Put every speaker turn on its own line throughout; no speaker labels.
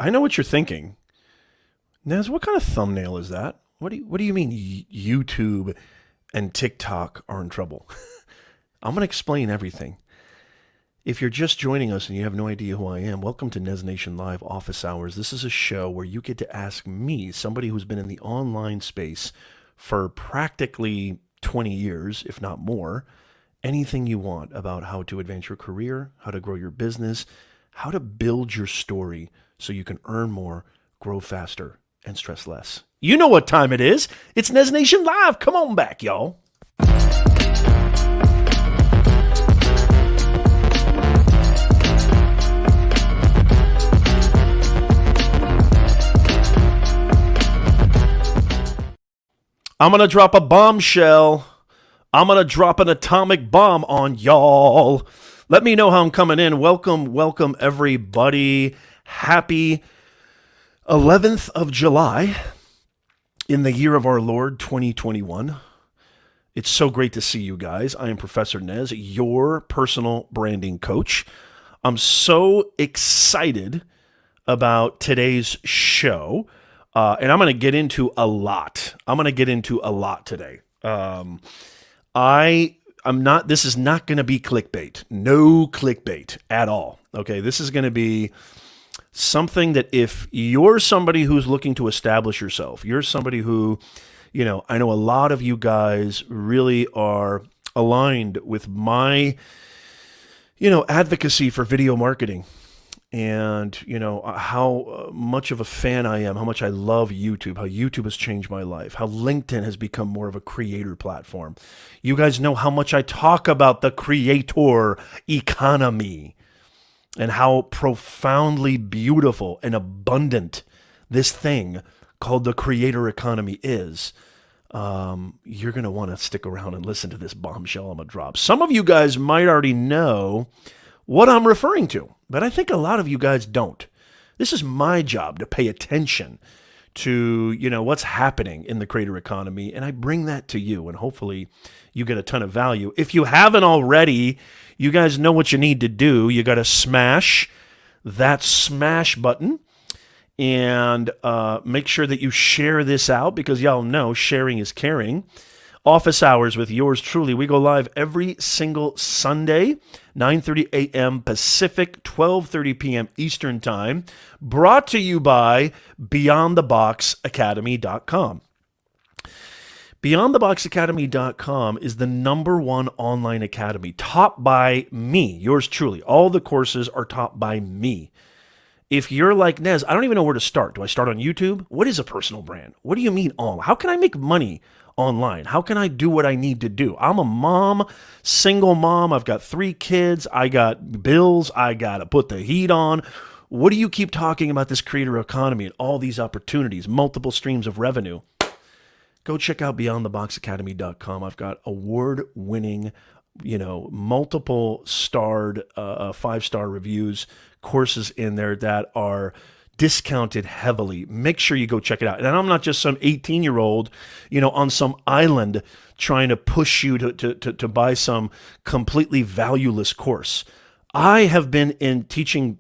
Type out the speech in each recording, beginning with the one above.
I know what you're thinking. Nez, what kind of thumbnail is that? What do you mean YouTube and TikTok are in trouble? I'm going to explain everything. If you're just joining us and you have no idea who I am, welcome to NES Nation Live Office Hours. This is a show where you get to ask me, somebody who's been in the online space for practically 20 years, if not more, anything you want about how to advance your career, how to grow your business, how to build your story so you can earn more, grow faster, and stress less. You know what time it is. It's NES Nation Live. Come on back, y'all. I'm going to drop a bombshell. I'm going to drop an atomic bomb on y'all. Let me know how I'm coming in. Welcome, everybody. Happy 11th of July in the year of our Lord, 2021. It's so great to see you guys. I am Professor Nez, your personal branding coach. I'm so excited about today's show. And I'm going to get into a lot. Today. This is not going to be clickbait. No clickbait at all. Okay. This is going to be something that if you're somebody who's looking to establish yourself, you're somebody who, I know a lot of you guys really are aligned with my, advocacy for video marketing. And, how much of a fan I am, how much I love YouTube, how YouTube has changed my life, how LinkedIn has become more of a creator platform. You guys know how much I talk about the creator economy and how profoundly beautiful and abundant this thing called the creator economy is. You're going to want to stick around and listen to this bombshell I'm going to drop. Some of you guys might already know what I'm referring to, but I think a lot of you guys don't. This is my job to pay attention to, what's happening in the creator economy, and I bring that to you, and hopefully you get a ton of value. If you haven't already, you guys know what you need to do. You got to smash that smash button and make sure that you share this out, because y'all know sharing is caring. Office Hours with yours truly. We go live every single Sunday, 9:30 a.m. Pacific, 12:30 p.m. Eastern Time. Brought to you by BeyondTheBoxAcademy.com. BeyondTheBoxAcademy.com is the #1 online academy, taught by me, yours truly. All the courses are taught by me. If you're like Nez, I don't even know where to start. Do I start on YouTube? What is a personal brand? What do you mean all? How can I make money online? How can I do what I need to do? I'm a mom, single mom. I've got 3 kids. I got bills. I got to put the heat on. What do you keep talking about this creator economy and all these opportunities, multiple streams of revenue? Go check out BeyondTheBoxAcademy.com. I've got award-winning, multiple starred, 5-star reviews, courses in there that are discounted heavily. Make sure you go check it out. And I'm not just some 18-year-old, on some island trying to push you to buy some completely valueless course. I have been in teaching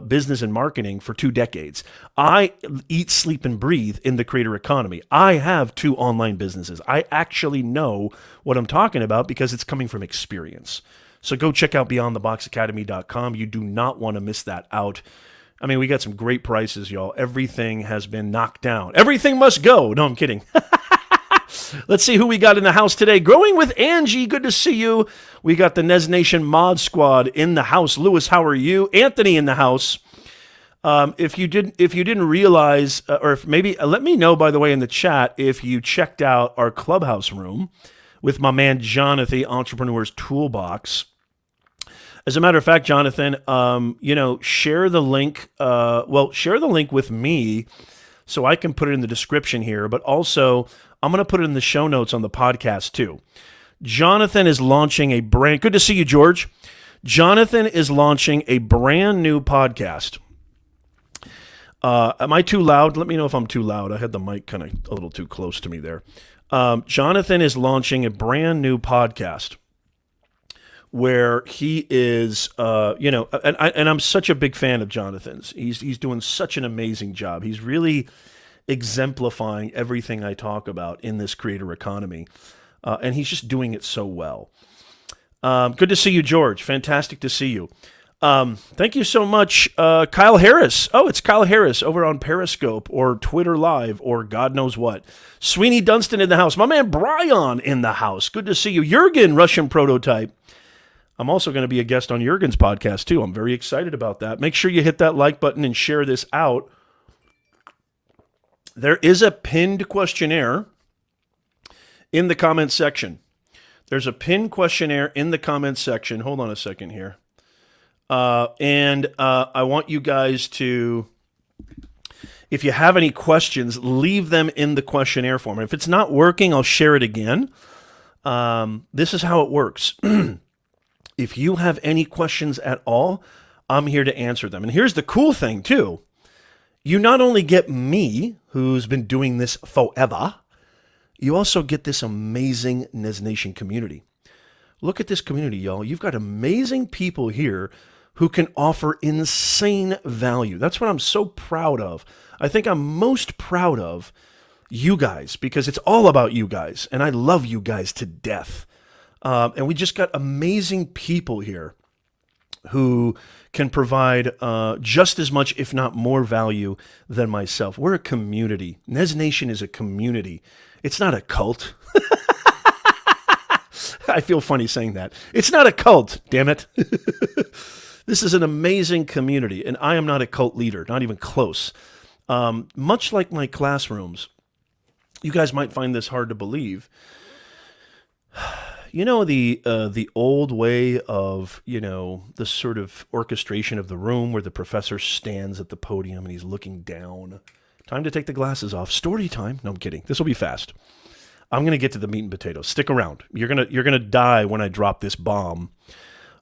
business and marketing for 2 decades. I eat, sleep, and breathe in the creator economy. I have 2 online businesses. I actually know what I'm talking about because it's coming from experience. So go check out BeyondTheBoxAcademy.com. You do not want to miss that out. I mean, we got some great prices, y'all. Everything has been knocked down. Everything must go. No, I'm kidding. Let's see who we got in the house today. Growing with Angie, good to see you. We got the NES Nation Mod Squad in the house. Lewis, how are you? Anthony in the house. If you didn't realize, or if maybe let me know, by the way, in the chat if you checked out our clubhouse room with my man Jonathan, Entrepreneur's Toolbox. As a matter of fact, Jonathan, share the link. Share the link with me so I can put it in the description here. But also, I'm going to put it in the show notes on the podcast too. Jonathan is launching a brand. Good to see you, George. Jonathan is launching a brand new podcast. Am I too loud? Let me know if I'm too loud. I had the mic kind of a little too close to me there. Jonathan is launching a brand new podcast where he is, and I'm such a big fan of Jonathan's. He's doing such an amazing job. He's really exemplifying everything I talk about in this creator economy, and he's just doing it so well. Good to see you, George. Fantastic to see you. Thank you so much, Kyle Harris. Oh, it's Kyle Harris over on Periscope or Twitter Live or God knows what. Sweeney Dunstan in the house. My man Brian in the house. Good to see you. Jurgen, Russian Prototype. I'm also going to be a guest on Jurgen's podcast, too. I'm very excited about that. Make sure you hit that like button and share this out. There is a pinned questionnaire in the comments section. There's a pinned questionnaire in the comments section. Hold on a second here. And I want you guys to, if you have any questions, leave them in the questionnaire form. And if it's not working, I'll share it again. This is how it works. If you have any questions at all, I'm here to answer them. And here's the cool thing, too. You not only get me, who's been doing this forever, you also get this amazing NES Nation community. Look at this community, y'all. You've got amazing people here who can offer insane value. That's what I'm so proud of. I think I'm most proud of you guys because it's all about you guys, and I love you guys to death. And we just got amazing people here who can provide just as much, if not more value than myself. We're a community. NES Nation is a community. It's not a cult. I feel funny saying that. It's not a cult, damn it. This is an amazing community, and I am not a cult leader, not even close. Much like my classrooms, you guys might find this hard to believe. You know, the old way of, the sort of orchestration of the room where the professor stands at the podium and he's looking down. Time to take the glasses off. Story time. No, I'm kidding. This will be fast. I'm going to get to the meat and potatoes. Stick around. You're gonna die when I drop this bomb.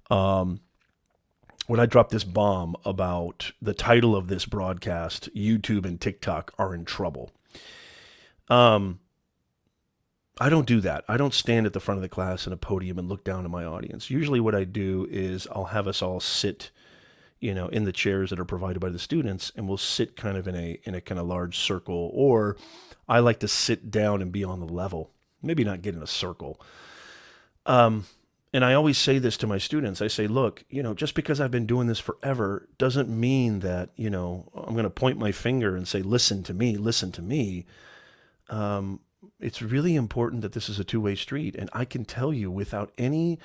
When I drop this bomb about the title of this broadcast, YouTube and TikTok are in trouble. I don't do that. I don't stand at the front of the class in a podium and look down at my audience. Usually what I do is I'll have us all sit, in the chairs that are provided by the students, and we'll sit kind of in a kind of large circle, or I like to sit down and be on the level. Maybe not get in a circle. And I always say this to my students. I say, look, just because I've been doing this forever doesn't mean that, I'm going to point my finger and say, listen to me, listen to me. It's really important that this is a two-way street, and I can tell you without any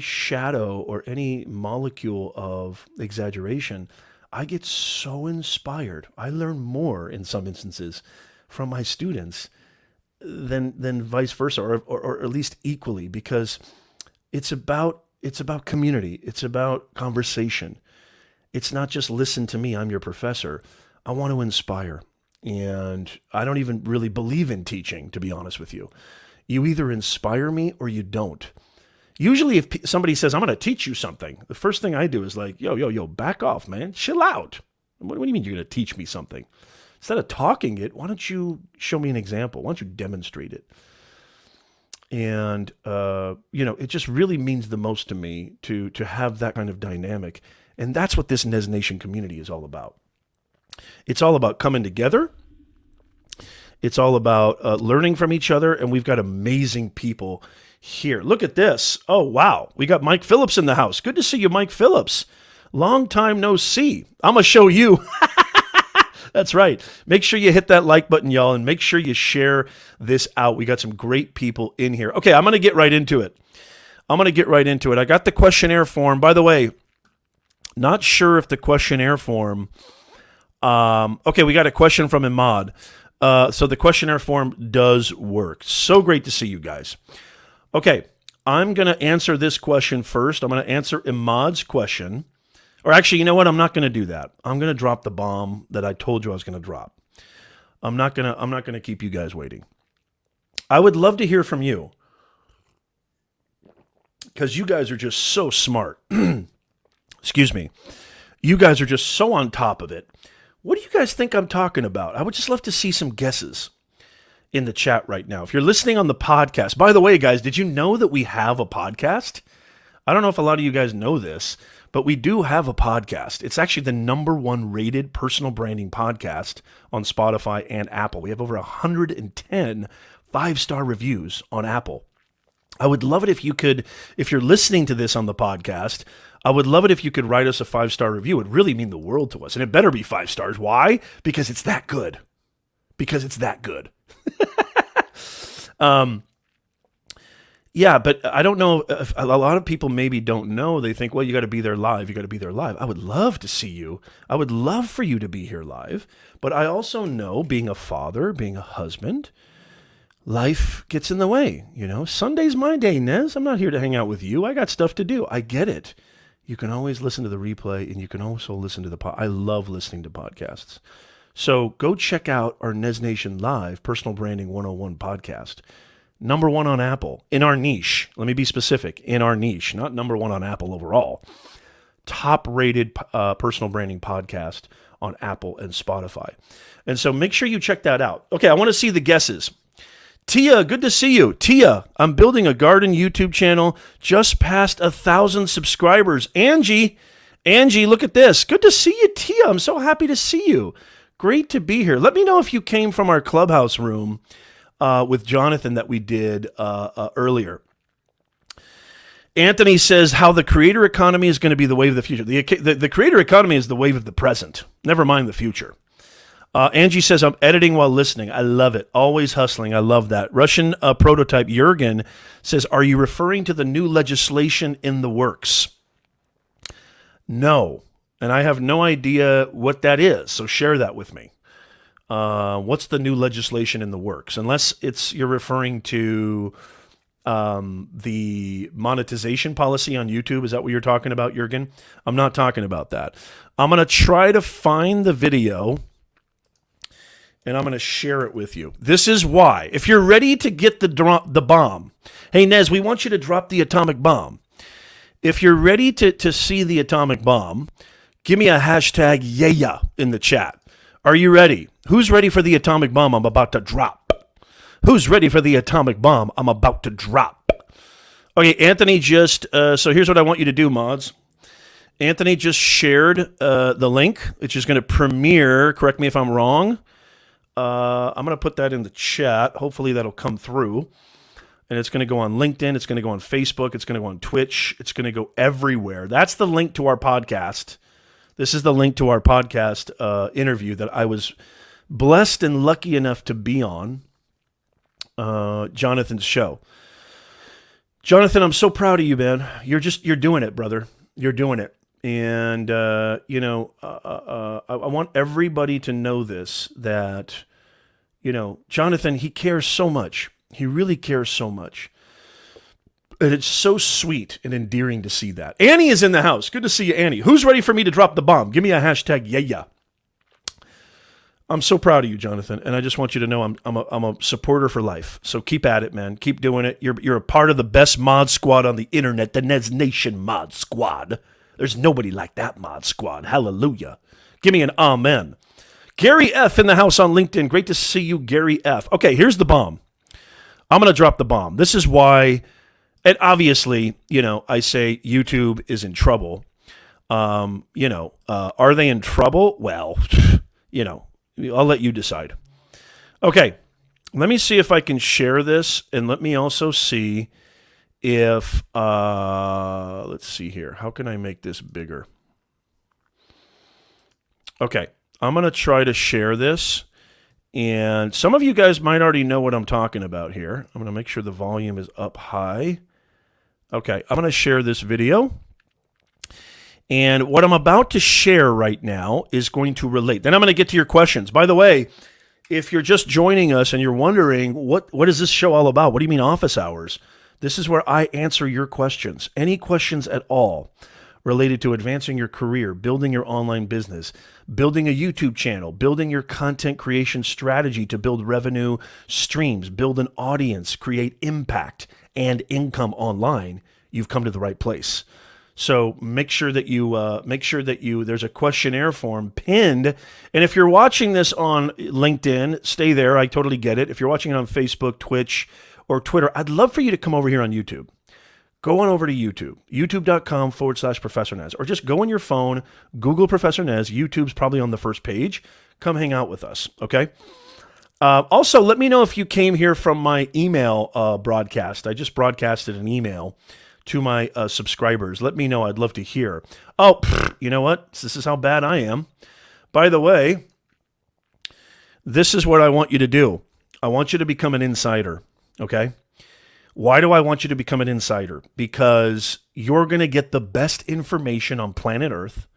shadow or any molecule of exaggeration, I get so inspired. I learn more in some instances from my students than vice versa, or at least equally, because it's about community. It's about conversation. It's not just listen to me, I'm your professor. I want to inspire. And I don't even really believe in teaching, to be honest with you. You either inspire me or you don't. Usually if somebody says, I'm going to teach you something, the first thing I do is like, yo, back off, man. Chill out. What do you mean you're going to teach me something? Instead of talking it, why don't you show me an example? Why don't you demonstrate it? And, it just really means the most to me to have that kind of dynamic. And that's what this NES Nation community is all about. It's all about coming together. It's all about learning from each other, and we've got amazing people here. Look at this. Oh, wow. We got Mike Phillips in the house. Good to see you, Mike Phillips. Long time no see. I'm going to show you. That's right. Make sure you hit that like button, y'all, and make sure you share this out. We got some great people in here. Okay, I'm going to get right into it. I got the questionnaire form. By the way, not sure if the questionnaire form... okay, we got a question from Imad. So the questionnaire form does work. So great to see you guys. Okay, I'm going to answer this question first. I'm going to answer Imad's question. Or actually, you know what? I'm not going to do that. I'm going to drop the bomb that I told you I was going to drop. I'm not going to keep you guys waiting. I would love to hear from you, because you guys are just so smart. Excuse me. You guys are just so on top of it. What do you guys think I'm talking about? I would just love to see some guesses. in the chat right now. If you're listening on the podcast, by the way, guys, did you know that we have a podcast? I don't know if a lot of you guys know this, but we do have a podcast. It's actually the #1 rated personal branding podcast on Spotify and Apple. We have over 110 5-star reviews on Apple. I would love it if you could, if you're listening to this on the podcast, I would love it if you could write us a 5-star review. It would really mean the world to us. And it better be 5 stars. Why? Because it's that good. Because it's that good. Yeah, but I don't know if a lot of people maybe don't know. They think, well, you got to be there live. You got to be there live. I would love to see you. I would love for you to be here live. But I also know, being a father, being a husband, life gets in the way. You know, Sunday's my day, Nez. I'm not here to hang out with you. I got stuff to do. I get it. You can always listen to the replay, and you can also listen to the I love listening to podcasts. So go check out our NES Nation Live Personal Branding 101 podcast. #1 on Apple, in our niche. Let me be specific, in our niche, not #1 on Apple overall. Top-rated personal branding podcast on Apple and Spotify. And so make sure you check that out. Okay, I want to see the guesses. Tia, good to see you. Tia, I'm building a garden YouTube channel, just past 1,000 subscribers. Angie, look at this. Good to see you, Tia. I'm so happy to see you. Great to be here. Let me know if you came from our clubhouse room with Jonathan that we did earlier. Anthony says how the creator economy is going to be the wave of the future. The creator economy is the wave of the present. Never mind the future. Angie says, I'm editing while listening. I love it. Always hustling. I love that. Russian prototype Jurgen says, are you referring to the new legislation in the works? No. And I have no idea what that is. So share that with me. What's the new legislation in the works? Unless you're referring to the monetization policy on YouTube. Is that what you're talking about, Jurgen? I'm not talking about that. I'm going to try to find the video, and I'm going to share it with you. This is why. If you're ready to get the bomb, hey, Nez, we want you to drop the atomic bomb. If you're ready to see the atomic bomb, give me a hashtag yeah in the chat. Are you ready? Who's ready for the atomic bomb I'm about to drop? Who's ready for the atomic bomb I'm about to drop? Okay, Anthony just, so here's what I want you to do, mods. Anthony just shared the link, which is going to premiere, correct me if I'm wrong. I'm going to put that in the chat. Hopefully that'll come through. And it's going to go on LinkedIn. It's going to go on Facebook. It's going to go on Twitch. It's going to go everywhere. That's the link to our podcast. This is the link to our podcast interview that I was blessed and lucky enough to be on, Jonathan's show. Jonathan, I'm so proud of you, man. You're doing it, brother. You're doing it. And, I want everybody to know this, that, Jonathan, he cares so much. He really cares so much. And it's so sweet and endearing to see that. Annie is in the house. Good to see you, Annie. Who's ready for me to drop the bomb? Give me a hashtag yeah. I'm so proud of you, Jonathan, and I just want you to know I'm a supporter for life. So keep at it, man. Keep doing it. You're a part of the best mod squad on the internet, the NES Nation mod squad. There's nobody like that mod squad. Hallelujah. Give me an amen. Gary F. in the house on LinkedIn. Great to see you, Gary F. Okay, here's the bomb. I'm going to drop the bomb. This is why, and obviously, I say YouTube is in trouble. Are they in trouble? Well, I'll let you decide. Okay, let me see if I can share this, and let me also see if, let's see here. How can I make this bigger? Okay, I'm going to try to share this, and some of you guys might already know what I'm talking about here. I'm going to make sure the volume is up high. Okay, I'm going to share this video. And what I'm about to share right now is going to relate. Then I'm going to get to your questions. By the way, if you're just joining us and you're wondering, what is this show all about? What do you mean office hours? This is where I answer your questions. Any questions at all related to advancing your career, building your online business, building a YouTube channel, building your content creation strategy to build revenue streams, build an audience, create impact and income online, you've come to the right place. So make sure that there's a questionnaire form pinned. And if you're watching this on LinkedIn, stay there. I totally get it. If you're watching it on Facebook, Twitch, or Twitter, I'd love for you to come over here on YouTube. Go on over to YouTube, youtube.com/Professor Nez, or just go on your phone, Google Professor Nez. YouTube's probably on the first page. Come hang out with us, okay? Also, let me know if you came here from my email broadcast. I just broadcasted an email to my subscribers. Let me know. I'd love to hear. Oh, you know what? This is how bad I am. By the way, this is what I want you to do. I want you to become an insider, okay? Why do I want you to become an insider? Because you're going to get the best information on planet Earth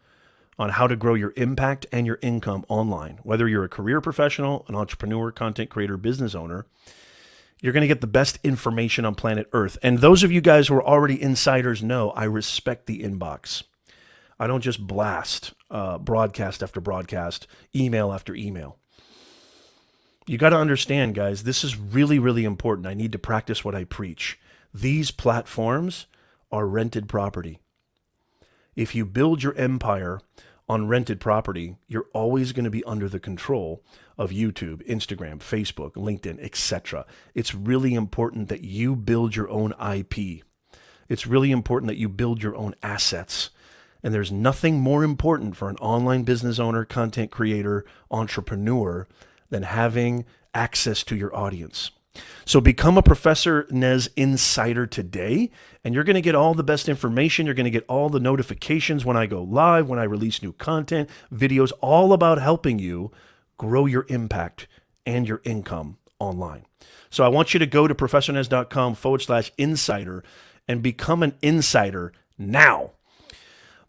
on how to grow your impact and your income online. Whether you're a career professional, an entrepreneur, content creator, business owner, you're going to get the best information on planet Earth. And those of you guys who are already insiders know I respect the inbox. I don't just blast broadcast after broadcast, email after email. You got to understand, guys, this is really, really important. I need to practice what I preach. These platforms are rented property. If you build your empire on rented property, you're always going to be under the control of YouTube, Instagram, Facebook, LinkedIn, etc. It's really important that you build your own IP. It's really important that you build your own assets. And there's nothing more important for an online business owner, content creator, entrepreneur than having access to your audience. So become a Professor Nez insider today, and you're going to get all the best information. You're going to get all the notifications when I go live, when I release new content, videos, all about helping you grow your impact and your income online. So I want you to go to professornez.com/insider and become an insider now.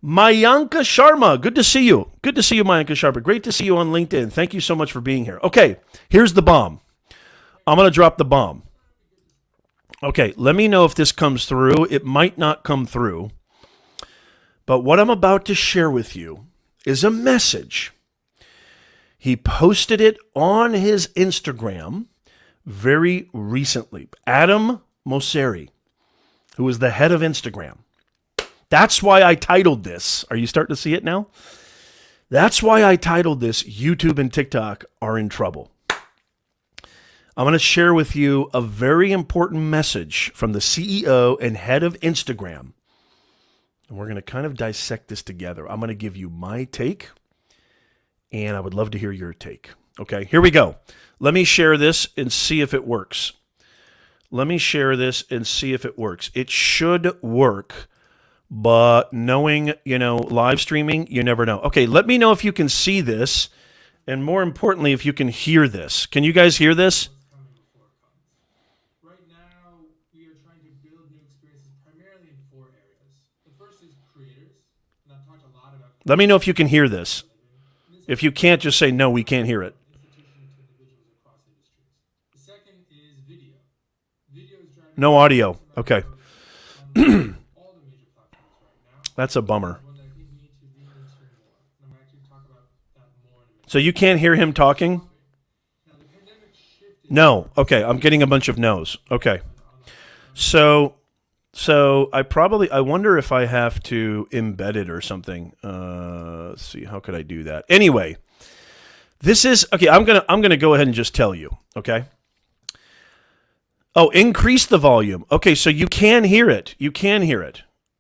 Mayanka Sharma, good to see you. Good to see you, Mayanka Sharma. Great to see you on LinkedIn. Thank you so much for being here. Okay, here's the bomb. I'm going to drop the bomb. Okay, let me know if this comes through. It might not come through. But what I'm about to share with you is a message. He posted it on his Instagram very recently. Adam Mosseri, who is the head of Instagram. That's why I titled this. Are you starting to see it now? That's why I titled this, YouTube and TikTok are in trouble. I'm going to share with you a very important message from the CEO and head of Instagram. And we're going to kind of dissect this together. I'm going to give you my take, and I would love to hear your take. Okay, here we go. Let me share this and see if it works. It should work, but knowing, live streaming, you never know. Okay, let me know if you can see this, and more importantly, if you can hear this. Can you guys hear this? Let me know if you can hear this. If you can't, just say, no, we can't hear it. No audio. Okay. That's a bummer. So you can't hear him talking? No. Okay, I'm getting a bunch of no's. Okay. So I wonder if I have to embed it or something. Let's see, how could I do that? Anyway, this is okay. I'm gonna go ahead and just tell you. Okay. Oh, increase the volume. Okay, so you can hear it.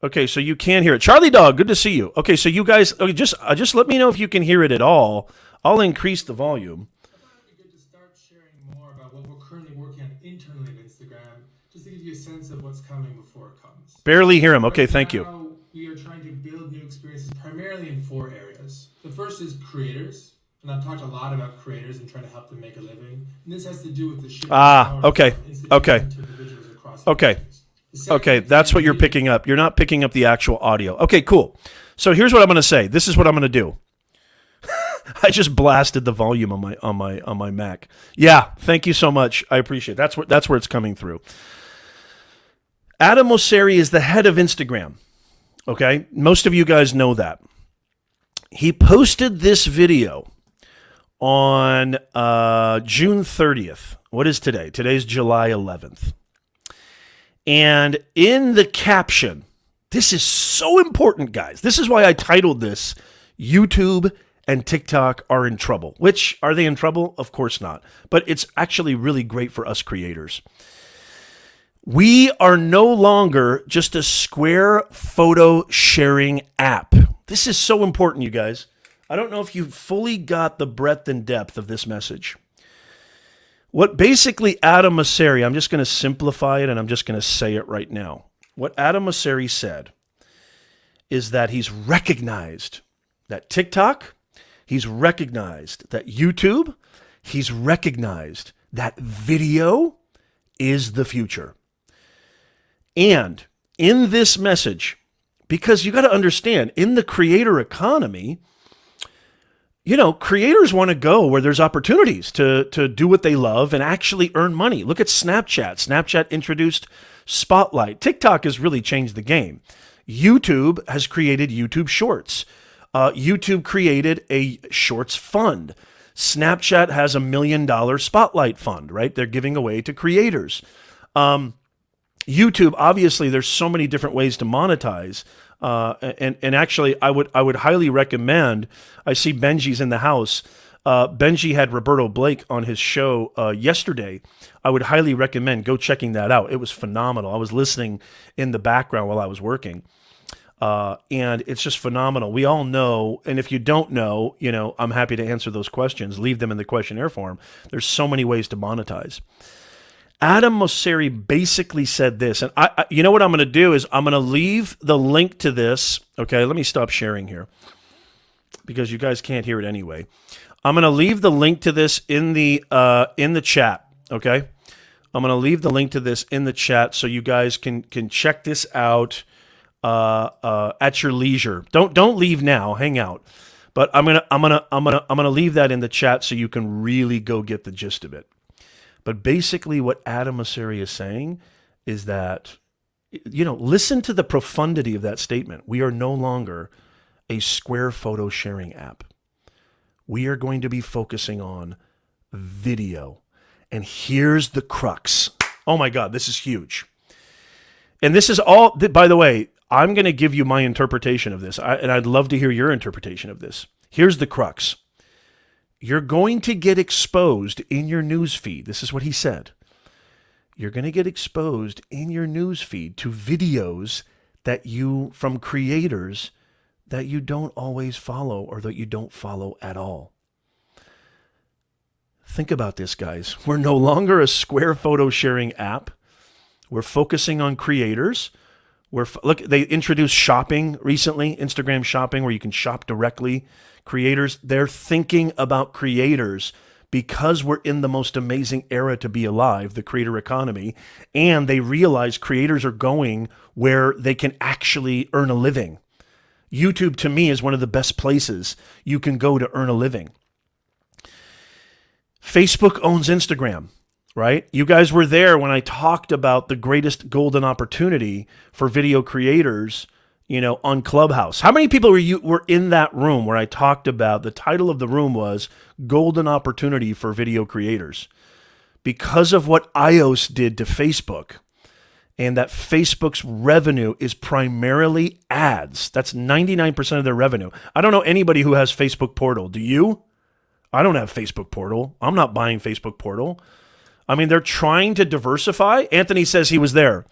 Okay, so you can hear it. Charlie Dog, good to see you. Okay, so you guys, just let me know if you can hear it at all. I'll increase the volume.
I thought it would be good to start sharing more about what we're currently working on internally on Instagram, just to give you a sense of what's coming before it comes.
Barely hear him. Okay, thank you.
We are trying to build new experiences primarily in 4 areas. The first is creators, and I've talked a lot about creators and trying to help them make a living. And this has to do with the shift.
Okay, that's what you're picking up. You're not picking up the actual audio. Okay, cool. So here's what I'm going to say. This is what I'm going to do. I just blasted the volume on my Mac. Yeah, thank you so much. I appreciate it. That's where it's coming through. Adam Mosseri is the head of Instagram. Okay, most of you guys know that. He posted this video on June 30th. What is today? Today's July 11th. And in the caption, This is so important, guys. This is why I titled this YouTube and TikTok are in trouble. Which, are they in trouble? Of course not. But it's actually really great for us creators. We are no longer just a Square photo sharing app. This is so important, you guys. I don't know if you fully got the breadth and depth of this message. What basically Adam Mosseri, I'm just going to simplify it and I'm just going to say it right now. What Adam Mosseri said is that he's recognized that TikTok, he's recognized that YouTube, he's recognized that video is the future. And in this message, because you got to understand, in the creator economy, you know, creators want to go where there's opportunities to do what they love and actually earn money. Look at Snapchat. Snapchat introduced Spotlight. TikTok has really changed the game. YouTube has created YouTube Shorts. YouTube created a Shorts fund. Snapchat has $1 million Spotlight fund, right? They're giving away to creators. YouTube, obviously, there's so many different ways to monetize. And actually, I would highly recommend. I see Benji's in the house. Benji had Roberto Blake on his show yesterday. I would highly recommend go checking that out. It was phenomenal. I was listening in the background while I was working, and it's just phenomenal. We all know, and if you don't know, you know, I'm happy to answer those questions. Leave them in the questionnaire form. There's so many ways to monetize. Adam Mosseri basically said this, and I you know what I'm going to do is I'm going to leave the link to this. Okay, let me stop sharing here because you guys can't hear it anyway. I'm going to leave the link to this in the chat. Okay, I'm going to leave the link to this in the chat so you guys can check this out at your leisure. Don't leave now. Hang out. But I'm gonna leave that in the chat so you can really go get the gist of it. But basically what Adam Mosseri is saying is that, you know, listen to the profundity of that statement. We are no longer a Square photo sharing app. We are going to be focusing on video. And here's the crux. Oh my God, this is huge. And this is all, by the way, I'm going to give you my interpretation of this, and I'd love to hear your interpretation of this. Here's the crux. You're going to get exposed in your news feed. This is what he said. You're going to get exposed in your news feed to videos that you, from creators that you don't always follow or that you don't follow at all. Think about this, guys. We're no longer a Square photo sharing app. We're focusing on creators. Look, they introduced shopping recently, Instagram shopping, where you can shop directly. Creators, they're thinking about creators because we're in the most amazing era to be alive, the creator economy, and they realize creators are going where they can actually earn a living. YouTube, to me, is one of the best places you can go to earn a living. Facebook owns Instagram, right? You guys were there when I talked about the greatest golden opportunity for video creators, you know, on Clubhouse. How many people were in that room where I talked about, the title of the room was Golden Opportunity for Video Creators? Because of what iOS did to Facebook, and that Facebook's revenue is primarily ads. That's 99% of their revenue. I don't know anybody who has Facebook Portal. Do you? I don't have Facebook Portal. I'm not buying Facebook Portal. I mean, they're trying to diversify. Anthony says he was there.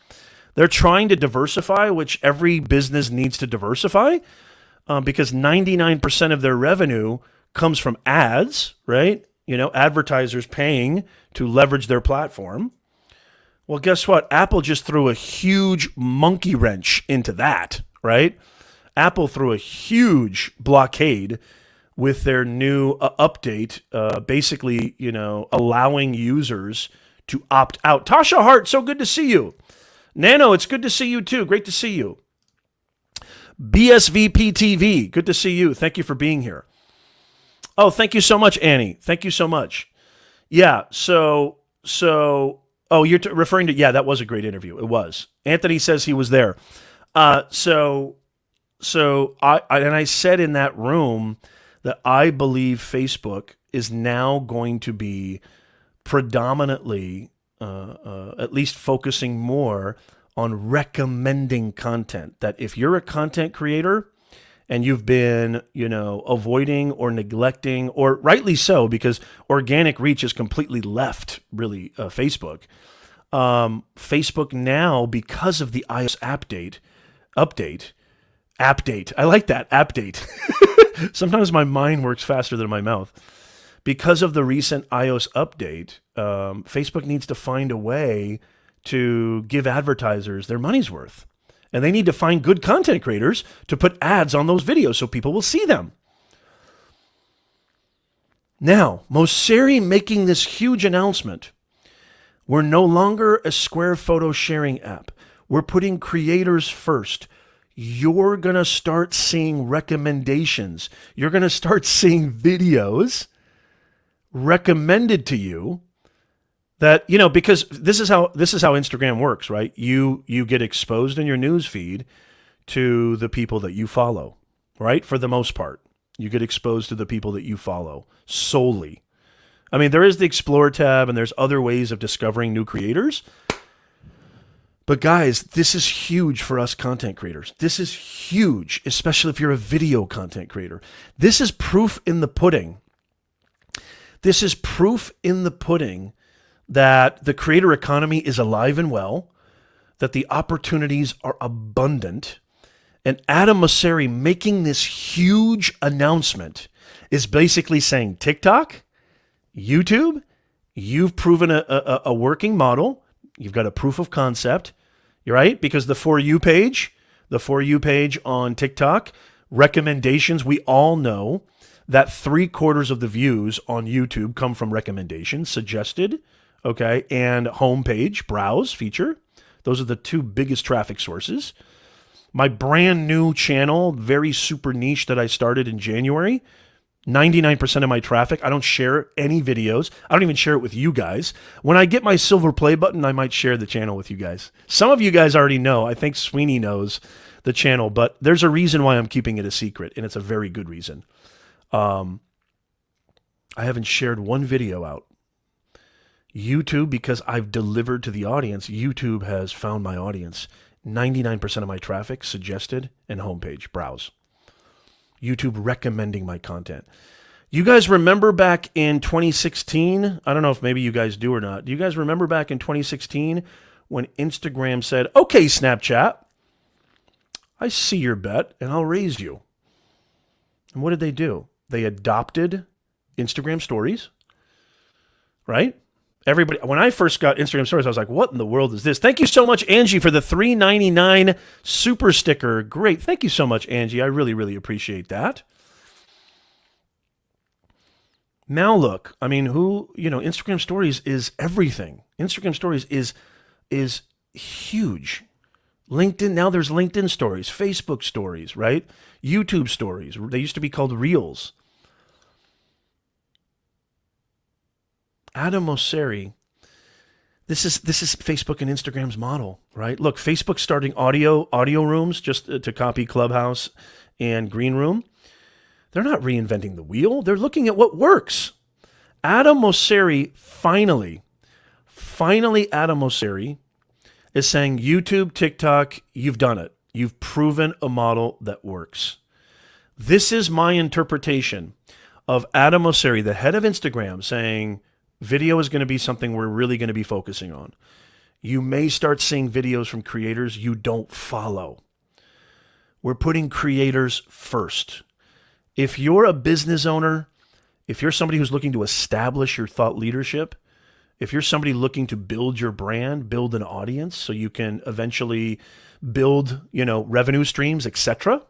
They're trying to diversify, which every business needs to diversify, because 99% of their revenue comes from ads, right? You know, advertisers paying to leverage their platform. Well, guess what? Apple just threw a huge monkey wrench into that, right? Apple threw a huge blockade with their new update, basically, you know, allowing users to opt out. Tasha Hart, so good to see you. Nano, it's good to see you too. Great to see you. BSVP TV, good to see you. Thank you for being here. Oh, thank you so much, Annie. Thank you so much. Yeah, so oh, you're referring to, yeah, that was a great interview. It was. Anthony says he was there. So I said in that room that I believe Facebook is now going to be predominantly, at least focusing more on recommending content. That if you're a content creator and you've been, avoiding or neglecting, or rightly so, because organic reach is completely left, really, Facebook. Facebook now, because of the iOS update, I like that, update. Sometimes my mind works faster than my mouth. Because of the recent iOS update, Facebook needs to find a way to give advertisers their money's worth. And they need to find good content creators to put ads on those videos so people will see them. Now, Mosseri making this huge announcement. We're no longer a Square photo sharing app. We're putting creators first. You're going to start seeing recommendations. You're going to start seeing videos recommended to you that, because this is how Instagram works, right? You get exposed in your news feed to the people that you follow, right? For the most part, you get exposed to the people that you follow solely. I mean, there is the Explore tab and there's other ways of discovering new creators. But guys, this is huge for us content creators. This is huge, especially if you're a video content creator. This is proof in the pudding. This is proof in the pudding that the creator economy is alive and well, that the opportunities are abundant. And Adam Mosseri making this huge announcement is basically saying, TikTok, YouTube, you've proven a working model. You've got a proof of concept, right? Because the For You page on TikTok, recommendations, we all know that 3/4 of the views on YouTube come from recommendations, suggested, okay, and homepage, browse feature. Those are the two biggest traffic sources. My brand new channel, very super niche that I started in January, 99% of my traffic, I don't share any videos. I don't even share it with you guys. When I get my silver play button, I might share the channel with you guys. Some of you guys already know. I think Sweeney knows the channel, but there's a reason why I'm keeping it a secret, and it's a very good reason. I haven't shared one video out. YouTube, because I've delivered to the audience, YouTube has found my audience. 99% of my traffic, suggested, and homepage, browse. YouTube recommending my content. You guys remember back in 2016? I don't know if maybe you guys do or not. Do you guys remember back in 2016 when Instagram said, okay, Snapchat, I see your bet and I'll raise you. And what did they do? They adopted Instagram stories, right? Everybody, when I first got Instagram stories, I was like, what in the world is this? Thank you so much, Angie, for the $3.99 super sticker. Great. Thank you so much, Angie. I really, really appreciate that. Now look, I mean, Instagram stories is everything. Instagram stories is huge. LinkedIn, now there's LinkedIn stories, Facebook stories, right? YouTube stories. They used to be called Reels. Adam Mosseri, this is Facebook and Instagram's model, right? Look, Facebook's starting audio rooms just to copy Clubhouse and Green Room. They're not reinventing the wheel. They're looking at what works. Adam Mosseri finally Adam Mosseri is saying, YouTube, TikTok, you've done it. You've proven a model that works. This is my interpretation of Adam Mosseri, the head of Instagram, saying video is going to be something we're really going to be focusing on. You may start seeing videos from creators you don't follow. We're putting creators first. If you're a business owner, if you're somebody who's looking to establish your thought leadership, if you're somebody looking to build your brand, build an audience so you can eventually build, revenue streams, etc.,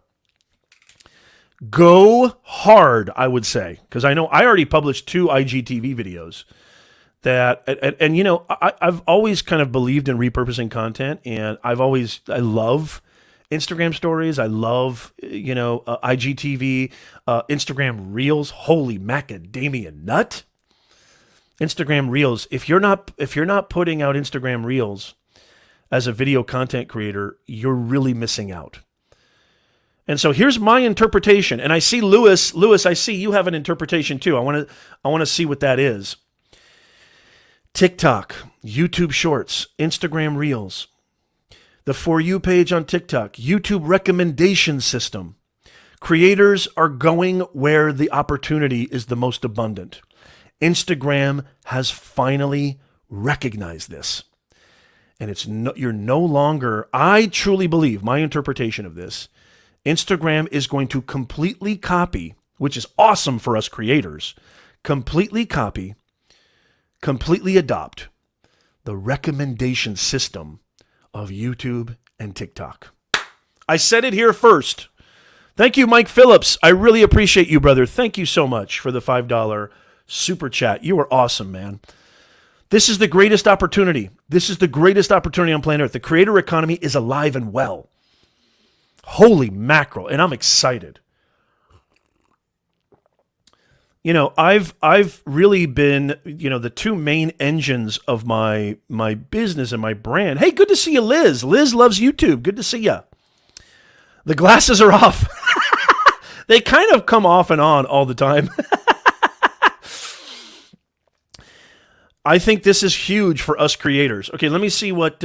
go hard, I would say, because I know I already published 2 IGTV videos that, and I've always kind of believed in repurposing content, and I love Instagram stories. I love, IGTV, Instagram Reels. Holy macadamia nut. Instagram Reels. If you're not putting out Instagram Reels as a video content creator, you're really missing out. And so here's my interpretation. And I see Lewis, I see you have an interpretation too. I want to see what that is. TikTok, YouTube Shorts, Instagram Reels. the For You page on TikTok, YouTube recommendation system. Creators are going where the opportunity is the most abundant. Instagram has finally recognized this. And you're no longer, I truly believe, my interpretation of this, Instagram is going to completely copy, which is awesome for us creators, completely copy, completely adopt the recommendation system of YouTube and TikTok. I said it here first. Thank you, Mike Phillips. I really appreciate you, brother. Thank you so much for the $5 super chat. You are awesome, man. This is the greatest opportunity. This is the greatest opportunity on planet Earth. The creator economy is alive and well. Holy mackerel. And I'm excited. You know, I've really been, the two main engines of my business and my brand. Hey, good to see you, Liz. Liz loves YouTube. Good to see you. The glasses are off. They kind of come off and on all the time. I think this is huge for us creators. Okay, let me see what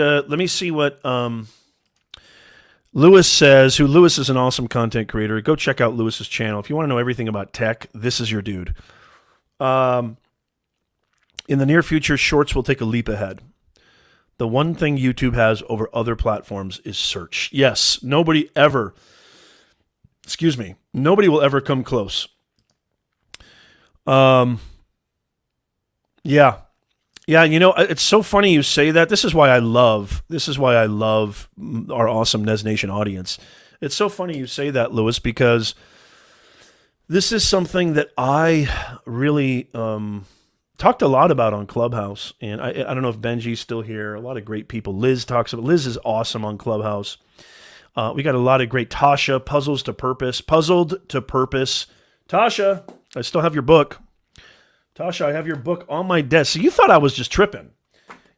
Lewis says, who Lewis is an awesome content creator. Go check out Lewis's channel. If you want to know everything about tech, this is your dude. In the near future, shorts will take a leap ahead. The one thing YouTube has over other platforms is search. Yes, nobody will ever come close. Yeah, it's so funny you say that. This is why I love our awesome NES Nation audience. It's so funny you say that, Lewis, because this is something that I really talked a lot about on Clubhouse. And I don't know if Benji's still here. A lot of great people. Liz is awesome on Clubhouse. We got a lot of great Tasha, Puzzled to Purpose. Tasha, I still have your book. Tasha, I have your book on my desk. So you thought I was just tripping.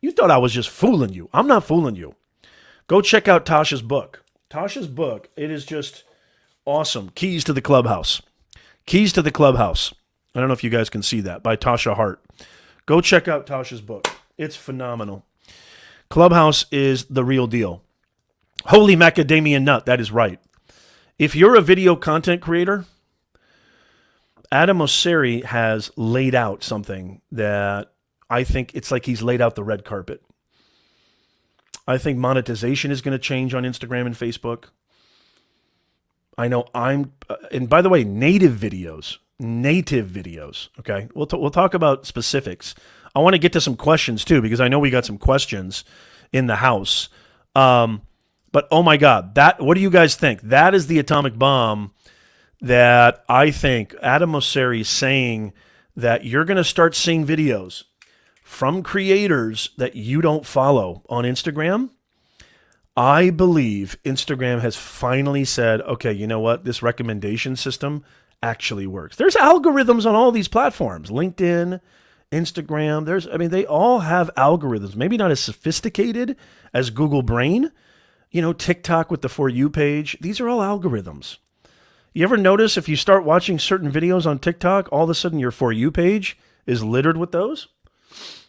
You thought I was just fooling you. I'm not fooling you. Go check out Tasha's book. Tasha's book, it is just awesome. Keys to the Clubhouse. Keys to the Clubhouse. I don't know if you guys can see that, by Tasha Hart. Go check out Tasha's book. It's phenomenal. Clubhouse is the real deal. Holy macadamia nut, that is right. If you're a video content creator, Adam Mosseri has laid out something that I think it's like he's laid out the red carpet. I think monetization is going to change on Instagram and Facebook. I know and by the way, native videos, okay? We'll talk about specifics. I want to get to some questions too, because I know we got some questions in the house. But oh my God, what do you guys think? That is the atomic bomb that I think Adam Mosseri is saying, that you're going to start seeing videos from creators that you don't follow on Instagram. I believe Instagram has finally said, okay, you know what? This recommendation system actually works. There's algorithms on all these platforms, LinkedIn, Instagram. They all have algorithms, maybe not as sophisticated as Google Brain, TikTok with the For You page. These are all algorithms. You ever notice if you start watching certain videos on TikTok, all of a sudden your For You page is littered with those?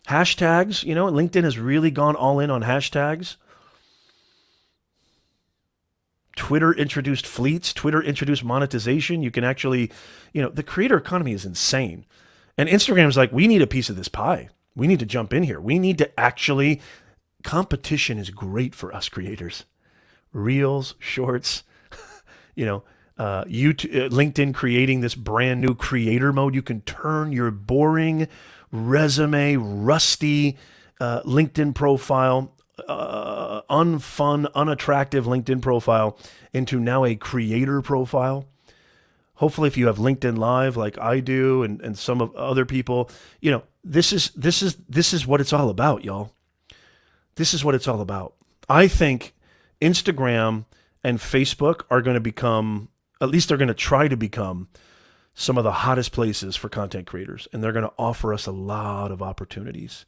Hashtags, LinkedIn has really gone all in on hashtags. Twitter introduced fleets. Twitter introduced monetization. You can actually, the creator economy is insane. And Instagram's like, we need a piece of this pie. We need to jump in here. We need to actually, competition is great for us creators. Reels, shorts, YouTube, LinkedIn creating this brand new creator mode. You can turn your boring resume, rusty LinkedIn profile, unfun, unattractive LinkedIn profile into now a creator profile. Hopefully, if you have LinkedIn Live like I do, and some of other people, this is what it's all about, y'all. This is what it's all about. I think Instagram and Facebook are going to become, at least they're going to try to become, some of the hottest places for content creators, and they're going to offer us a lot of opportunities.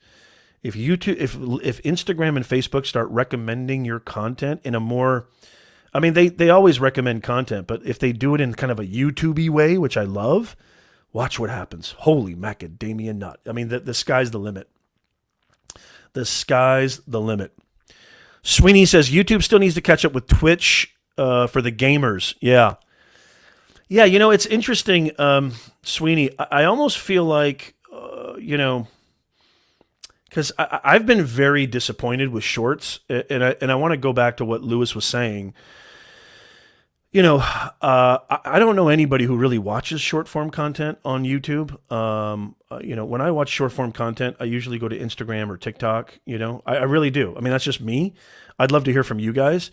If Instagram and Facebook start recommending your content in a more, they always recommend content, but if they do it in kind of a YouTube-y way, which I love, watch what happens. Holy macadamia nut. The sky's the limit. The sky's the limit. Sweeney says YouTube still needs to catch up with Twitch for the gamers. Yeah. Yeah, it's interesting, Sweeney. I almost feel like, because I've been very disappointed with shorts, and I want to go back to what Lewis was saying. I don't know anybody who really watches short form content on YouTube. When I watch short form content, I usually go to Instagram or TikTok. I really do. I mean, that's just me. I'd love to hear from you guys.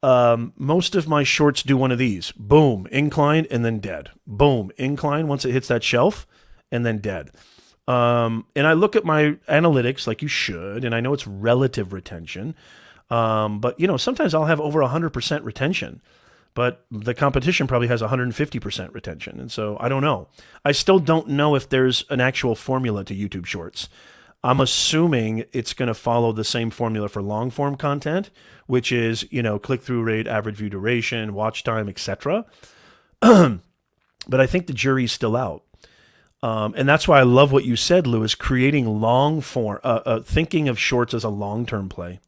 Most of my shorts do one of these: boom, incline, and then dead. Boom, incline once it hits that shelf, and then dead. And I look at my analytics like you should, and I know it's relative retention. But sometimes I'll have over 100% retention. But the competition probably has 150% retention. And so I don't know. I still don't know if there's an actual formula to YouTube Shorts. I'm assuming it's going to follow the same formula for long form content, which is, click-through rate, average view duration, watch time, etc. But I think the jury's still out. And that's why I love what you said, Lewis, creating long form, thinking of shorts as a long-term play.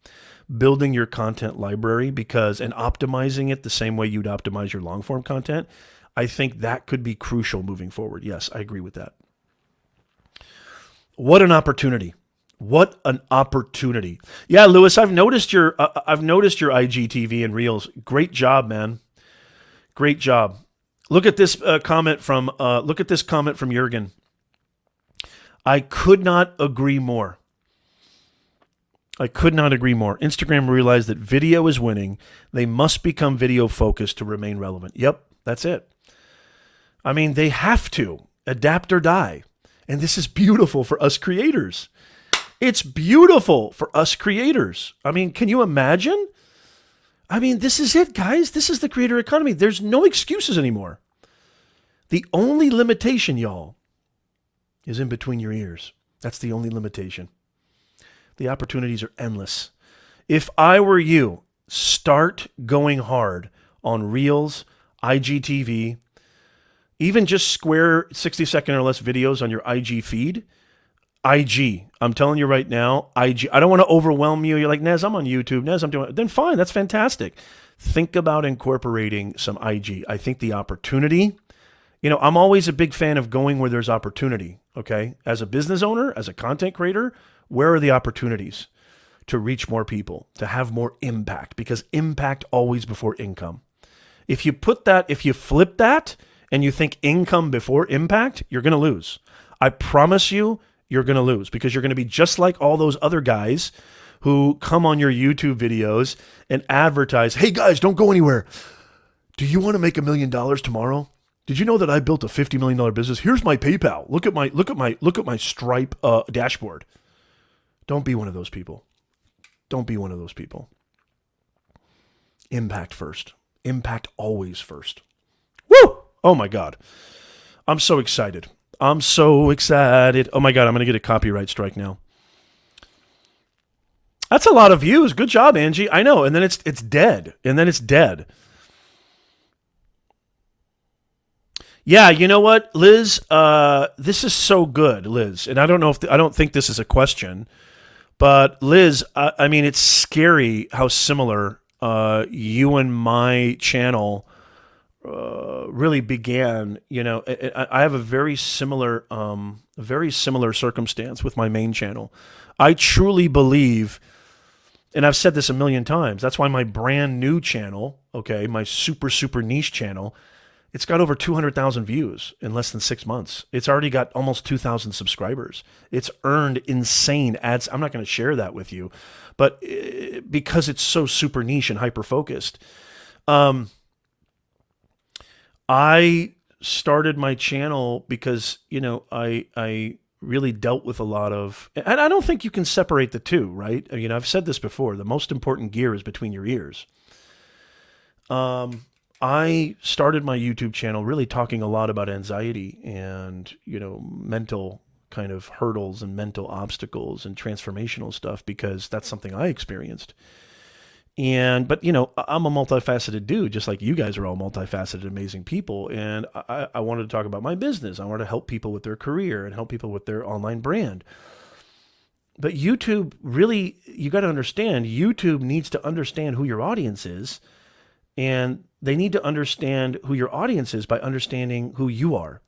Building your content library and optimizing it the same way you'd optimize your long form content. I think that could be crucial moving forward. Yes, I agree with that. What an opportunity. What an opportunity. Yeah, Lewis, I've noticed your IGTV and Reels. Great job, man. Great job. Look at this comment from Jürgen. I could not agree more. Instagram realized that video is winning. They must become video focused to remain relevant. Yep, that's it. I mean, they have to adapt or die. And this is beautiful for us creators. It's beautiful for us creators. I mean, can you imagine? I mean, this is it, guys. This is the creator economy. There's no excuses anymore. The only limitation, y'all, is in between your ears. That's the only limitation. The opportunities are endless. If I were you, start going hard on Reels, IGTV, even just square 60-second or less videos on your IG feed. IG. I'm telling you right now, IG. I don't want to overwhelm you. You're like, Nez, I'm on YouTube. Nez, I'm doing it. Then fine, that's fantastic. Think about incorporating some IG. I think the opportunity, I'm always a big fan of going where there's opportunity, okay? As a business owner, as a content creator, where are the opportunities to reach more people, to have more impact? Because impact always before income. If you flip that and you think income before impact, you're going to lose. I promise you, you're going to lose because you're going to be just like all those other guys who come on your YouTube videos and advertise, hey guys, don't go anywhere. Do you want to make $1 million tomorrow? Did you know that I built a $50 million business? Here's my PayPal. Look at my Stripe dashboard. Don't be one of those people. Don't be one of those people. Impact first. Impact always first. Woo! Oh my God. I'm so excited. Oh my God, I'm going to get a copyright strike now. That's a lot of views. Good job, Angie. I know. And then it's dead. Yeah, you know what, Liz? This is so good, Liz. And I don't know I don't think this is a question. But Liz, I mean, it's scary how similar you and my channel really began. I have a very similar circumstance with my main channel. I truly believe, and I've said this a million times, that's why my brand new channel, okay, my super niche channel, it's got over 200,000 views in less than 6 months. It's already got almost 2,000 subscribers. It's earned insane ads. I'm not going to share that with you, but because it's so super niche and hyper-focused, I started my channel because, I really dealt with a lot of, and I don't think you can separate the two, right? I've said this before, the most important gear is between your ears. I started my YouTube channel really talking a lot about anxiety and, mental kind of hurdles and mental obstacles and transformational stuff because that's something I experienced. But I'm a multifaceted dude, just like you guys are all multifaceted, amazing people. And I wanted to talk about my business. I wanted to help people with their career and help people with their online brand. But YouTube really, you got to understand, YouTube needs to understand who your audience is, and they need to understand who your audience is by understanding who you are.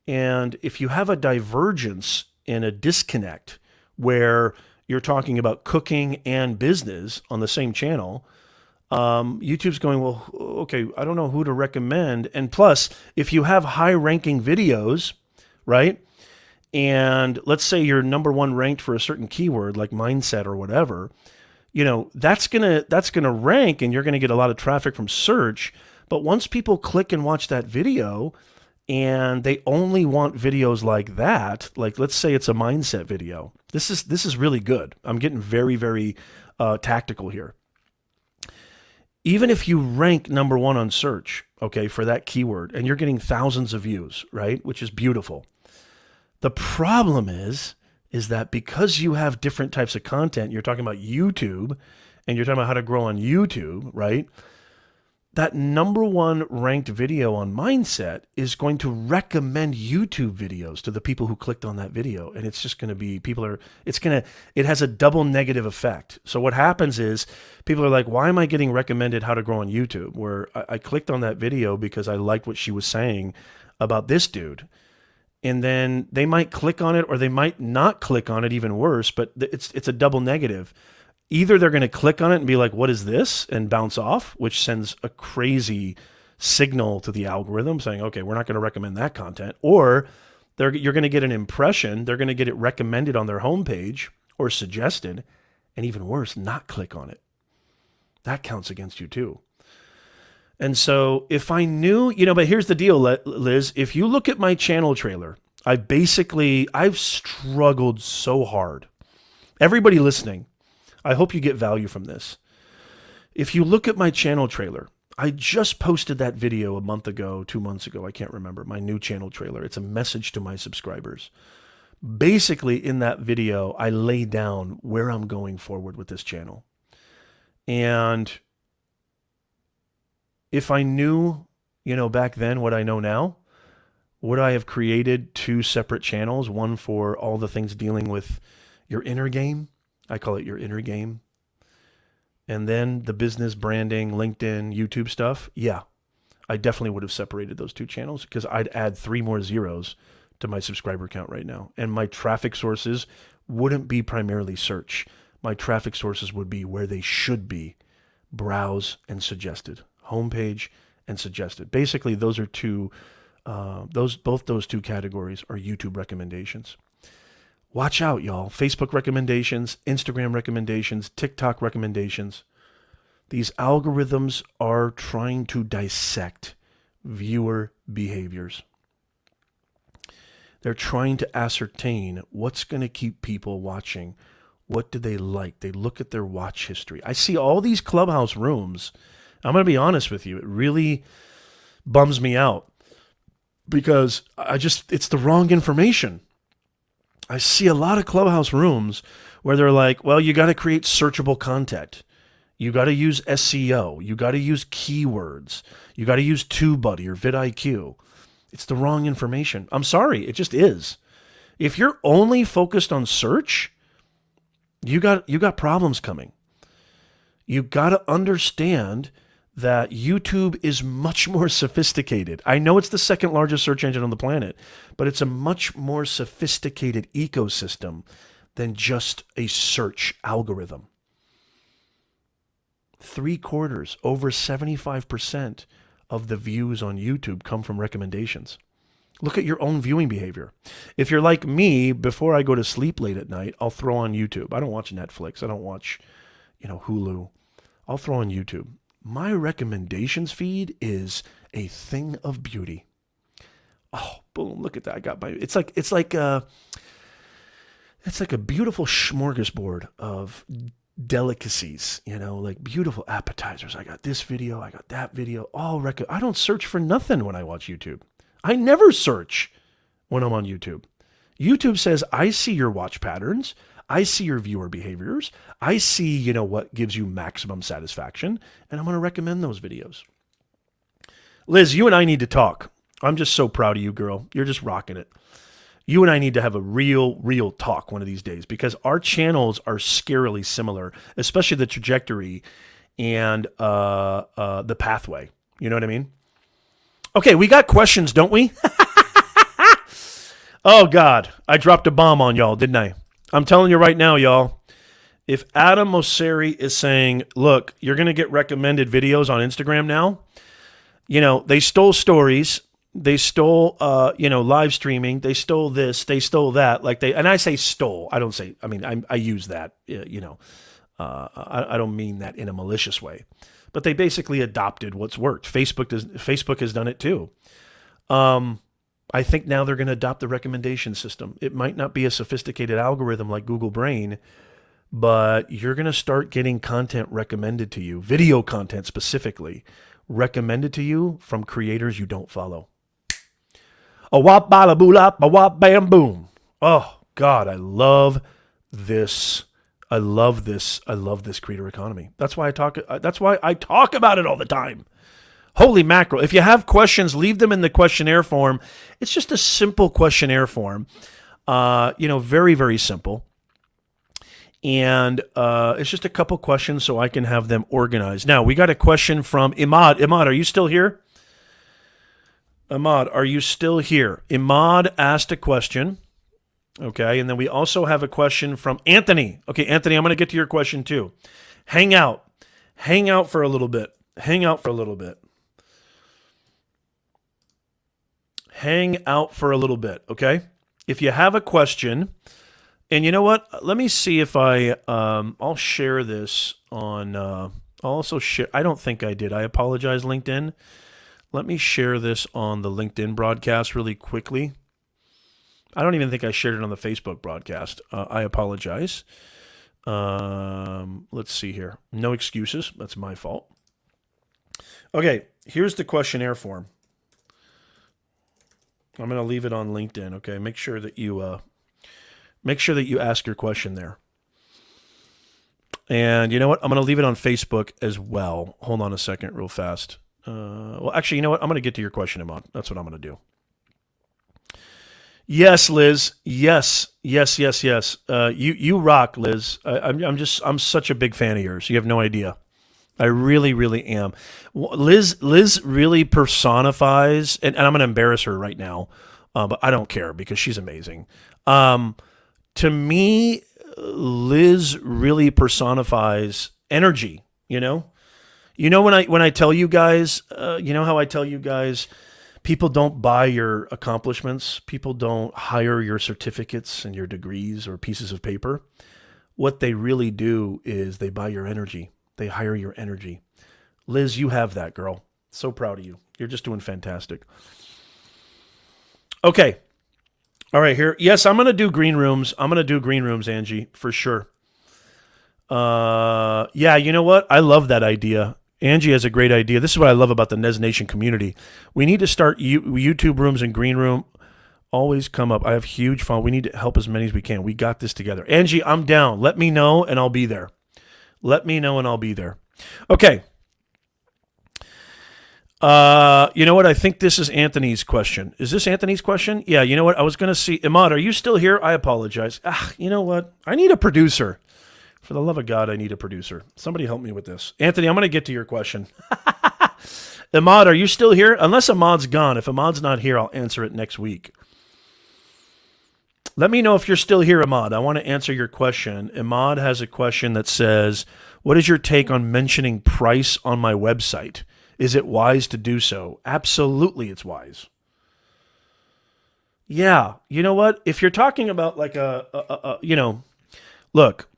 And if you have a divergence and a disconnect where you're talking about cooking and business on the same channel, YouTube's going, well, okay, I don't know who to recommend. And plus, if you have high ranking videos, right? And let's say you're number one ranked for a certain keyword like mindset or whatever, that's gonna rank, and you're gonna get a lot of traffic from search. But once people click and watch that video, and they only want videos like that, like let's say it's a mindset video. This is really good. I'm getting very, very tactical here. Even if you rank number one on search, okay, for that keyword, and you're getting thousands of views, right, which is beautiful. The problem is that because you have different types of content, you're talking about YouTube, and you're talking about how to grow on YouTube, right? That number one ranked video on mindset is going to recommend YouTube videos to the people who clicked on that video. And it's just going to be, it has a double negative effect. So what happens is people are like, why am I getting recommended how to grow on YouTube? Where I clicked on that video because I liked what she was saying about this dude. And then they might click on it, or they might not click on it, even worse, but it's a double negative. Either they're going to click on it and be like, what is this? And bounce off, which sends a crazy signal to the algorithm saying, okay, we're not going to recommend that content. Or you're going to get an impression. They're going to get it recommended on their homepage or suggested, and even worse, not click on it. That counts against you too. And so if I knew, but here's the deal, Liz, if you look at my channel trailer, I've struggled so hard. Everybody listening, I hope you get value from this. If you look at my channel trailer, I just posted that video a month ago, 2 months ago, I can't remember, my new channel trailer. It's a message to my subscribers. Basically, in that video, I lay down where I'm going forward with this channel. And if I knew, back then what I know now, would I have created 2 separate channels, one for all the things dealing with your inner game? I call it your inner game. And then the business, branding, LinkedIn, YouTube stuff. Yeah, I definitely would have separated those 2 channels, because I'd add 3 more zeros to my subscriber count right now. And my traffic sources wouldn't be primarily search. My traffic sources would be where they should be: browse and suggested, homepage and suggested. Basically, those are both those 2 categories are YouTube recommendations. Watch out, y'all. Facebook recommendations, Instagram recommendations, TikTok recommendations. These algorithms are trying to dissect viewer behaviors. They're trying to ascertain what's going to keep people watching. What do they like? They look at their watch history. I see all these Clubhouse rooms. I'm going to be honest with you. It really bums me out, because it's the wrong information. I see a lot of Clubhouse rooms where they're like, well, you got to create searchable content. You got to use SEO. You got to use keywords. You got to use TubeBuddy or vidIQ. It's the wrong information. I'm sorry. It just is. If you're only focused on search, you got problems coming. You got to understand that YouTube is much more sophisticated. I know it's the second largest search engine on the planet, but it's a much more sophisticated ecosystem than just a search algorithm. 3/4, over 75% of the views on YouTube come from recommendations. Look at your own viewing behavior. If you're like me, before I go to sleep late at night, I'll throw on YouTube. I don't watch Netflix. I don't watch, Hulu. I'll throw on YouTube. My recommendations feed is a thing of beauty. Oh, boom! Look at that. I got my. It's like a beautiful smorgasbord of delicacies. Like beautiful appetizers. I got this video. I got that video. I don't search for nothing when I watch YouTube. I never search when I'm on YouTube. YouTube says, I see your watch patterns. I see your viewer behaviors. I see, what gives you maximum satisfaction, and I'm going to recommend those videos. Liz, you and I need to talk. I'm just so proud of you, girl. You're just rocking it. You and I need to have a real talk one of these days because our channels are scarily similar, especially the trajectory and the pathway. You know what I mean? Okay, we got questions, don't we? Oh, God. I dropped a bomb on y'all, didn't I? I'm telling you right now, y'all. If Adam Mosseri is saying, look, you're going to get recommended videos on Instagram now, they stole stories. They stole, live streaming. They stole this. They stole that. And I say stole. I don't say, I use that, I don't mean that in a malicious way. But they basically adopted what's worked. Facebook has done it too. I think now they're going to adopt the recommendation system. It might not be a sophisticated algorithm like Google Brain, but you're going to start getting content recommended to you, video content specifically, recommended to you from creators you don't follow. A wop bada boo lop, a wop bam boom. Oh, God, I love this. I love this creator economy. That's why I talk about it all the time. Holy mackerel. If you have questions, leave them in the questionnaire form. It's just a simple questionnaire form. Very, very simple. And it's just a couple questions so I can have them organized. Now, we got a question from Imad. Imad, are you still here? Imad, are you still here? Imad asked a question. Okay, and then we also have a question from Anthony. Okay, Anthony, I'm going to get to your question too. Hang out for a little bit. Hang out for a little bit, okay? If you have a question, and you know what? Let me see if I'll share this on, I'll also share, I don't think I did. I apologize, LinkedIn. Let me share this on the LinkedIn broadcast really quickly. I don't even think I shared it on the Facebook broadcast. I apologize. Let's see here. No excuses. That's my fault. Okay, here's the questionnaire form. I'm going to leave it on LinkedIn. Okay, make sure that you ask your question there. And you know what? I'm going to leave it on Facebook as well. Hold on a second, real fast. Well, actually, you know what? I'm going to get to your question, Imad. That's what I'm going to do. Yes, Liz. Yes. You rock, Liz. I'm such a big fan of yours. You have no idea. I really, really am. Liz really personifies, and I'm going to embarrass her right now, but I don't care because she's amazing. To me, Liz really personifies energy. When I tell you guys, how I tell you guys. People don't buy your accomplishments. People don't hire your certificates and your degrees or pieces of paper. What they really do is they buy your energy. They hire your energy. Liz, you have that, girl. So proud of you. You're just doing fantastic. Okay. All right, here. Yes, I'm going to do green rooms. Angie, for sure. Yeah, you know what? I love that idea. Angie has a great idea. This is what I love about the NES Nation community. We need to start YouTube rooms and green room. Always come up. I have huge fun. We need to help as many as we can. We got this together. Angie, I'm down. Let me know and I'll be there. Okay. You know what? I think this is Anthony's question. Is this Anthony's question? Yeah, you know what? I was going to see. Imad, are you still here? I apologize. You know what? I need a producer. For the love of God, I need a producer. Somebody help me with this. Anthony, I'm going to get to your question. Imad, are you still here? Unless Imad's gone. If Imad's not here, I'll answer it next week. Let me know if you're still here, Imad. I want to answer your question. Imad has a question that says, what is your take on mentioning price on my website? Is it wise to do so? Absolutely, it's wise. Yeah, you know what? If you're talking about like look,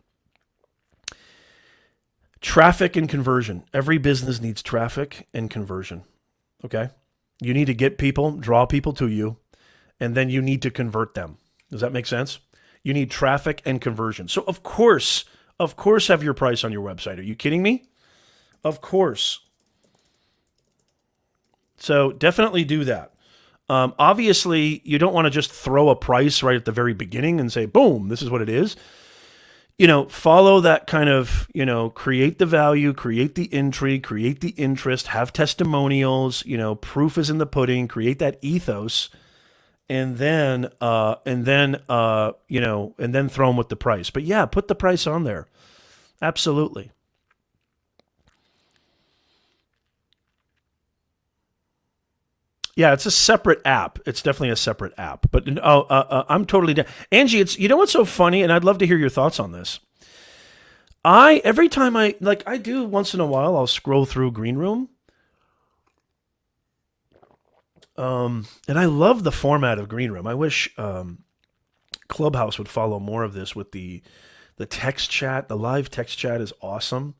traffic and conversion. Every business needs traffic and conversion, okay? You need to get people, draw people to you, and then you need to convert them. Does that make sense? You need traffic and conversion. So of course, have your price on your website. Are you kidding me? Of course. So definitely do that. Obviously, you don't want to just throw a price right at the very beginning and say, boom, this is what it is. Follow that kind of, create the value, create the intrigue, create the interest, have testimonials, proof is in the pudding, create that ethos, and then throw them with the price. But yeah, put the price on there. Absolutely. Yeah, it's a separate app. It's definitely a separate app. But I'm totally down. Angie, it's what's so funny, and I'd love to hear your thoughts on this. Every time I do once in a while, I'll scroll through Green Room. And I love the format of Green Room. I wish Clubhouse would follow more of this with the text chat. The live text chat is awesome.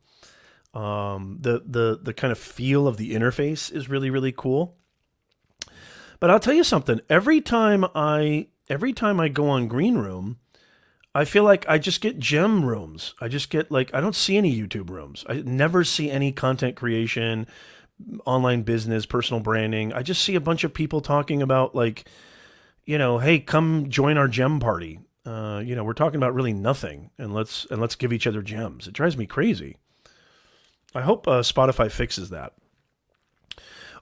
The kind of feel of the interface is really, really cool. But I'll tell you something. Every time I go on Green Room, I feel like I just get gem rooms. I just get I don't see any YouTube rooms. I never see any content creation, online business, personal branding. I just see a bunch of people talking about hey, come join our gem party. We're talking about really nothing, and let's give each other gems. It drives me crazy. I hope Spotify fixes that.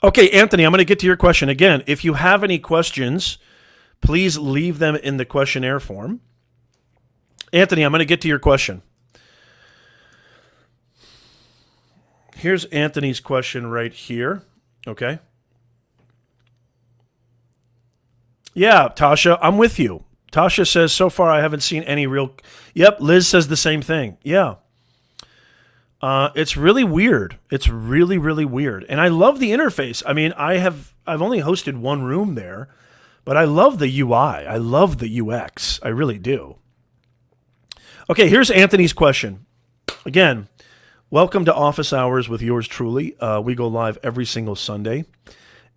Okay, Anthony, I'm going to get to your question. Again, if you have any questions, please leave them in the questionnaire form. Anthony, I'm going to get to your question. Here's Anthony's question right here. Okay. Yeah, Tasha, I'm with you. Tasha says, so far I haven't seen any real... Yep, Liz says the same thing. Yeah. It's really weird. It's really, really weird. And I love the interface. I mean, I've only hosted one room there, but I love the UI. I love the UX. I really do. Okay, here's Anthony's question. Again, welcome to Office Hours with yours truly. We go live every single Sunday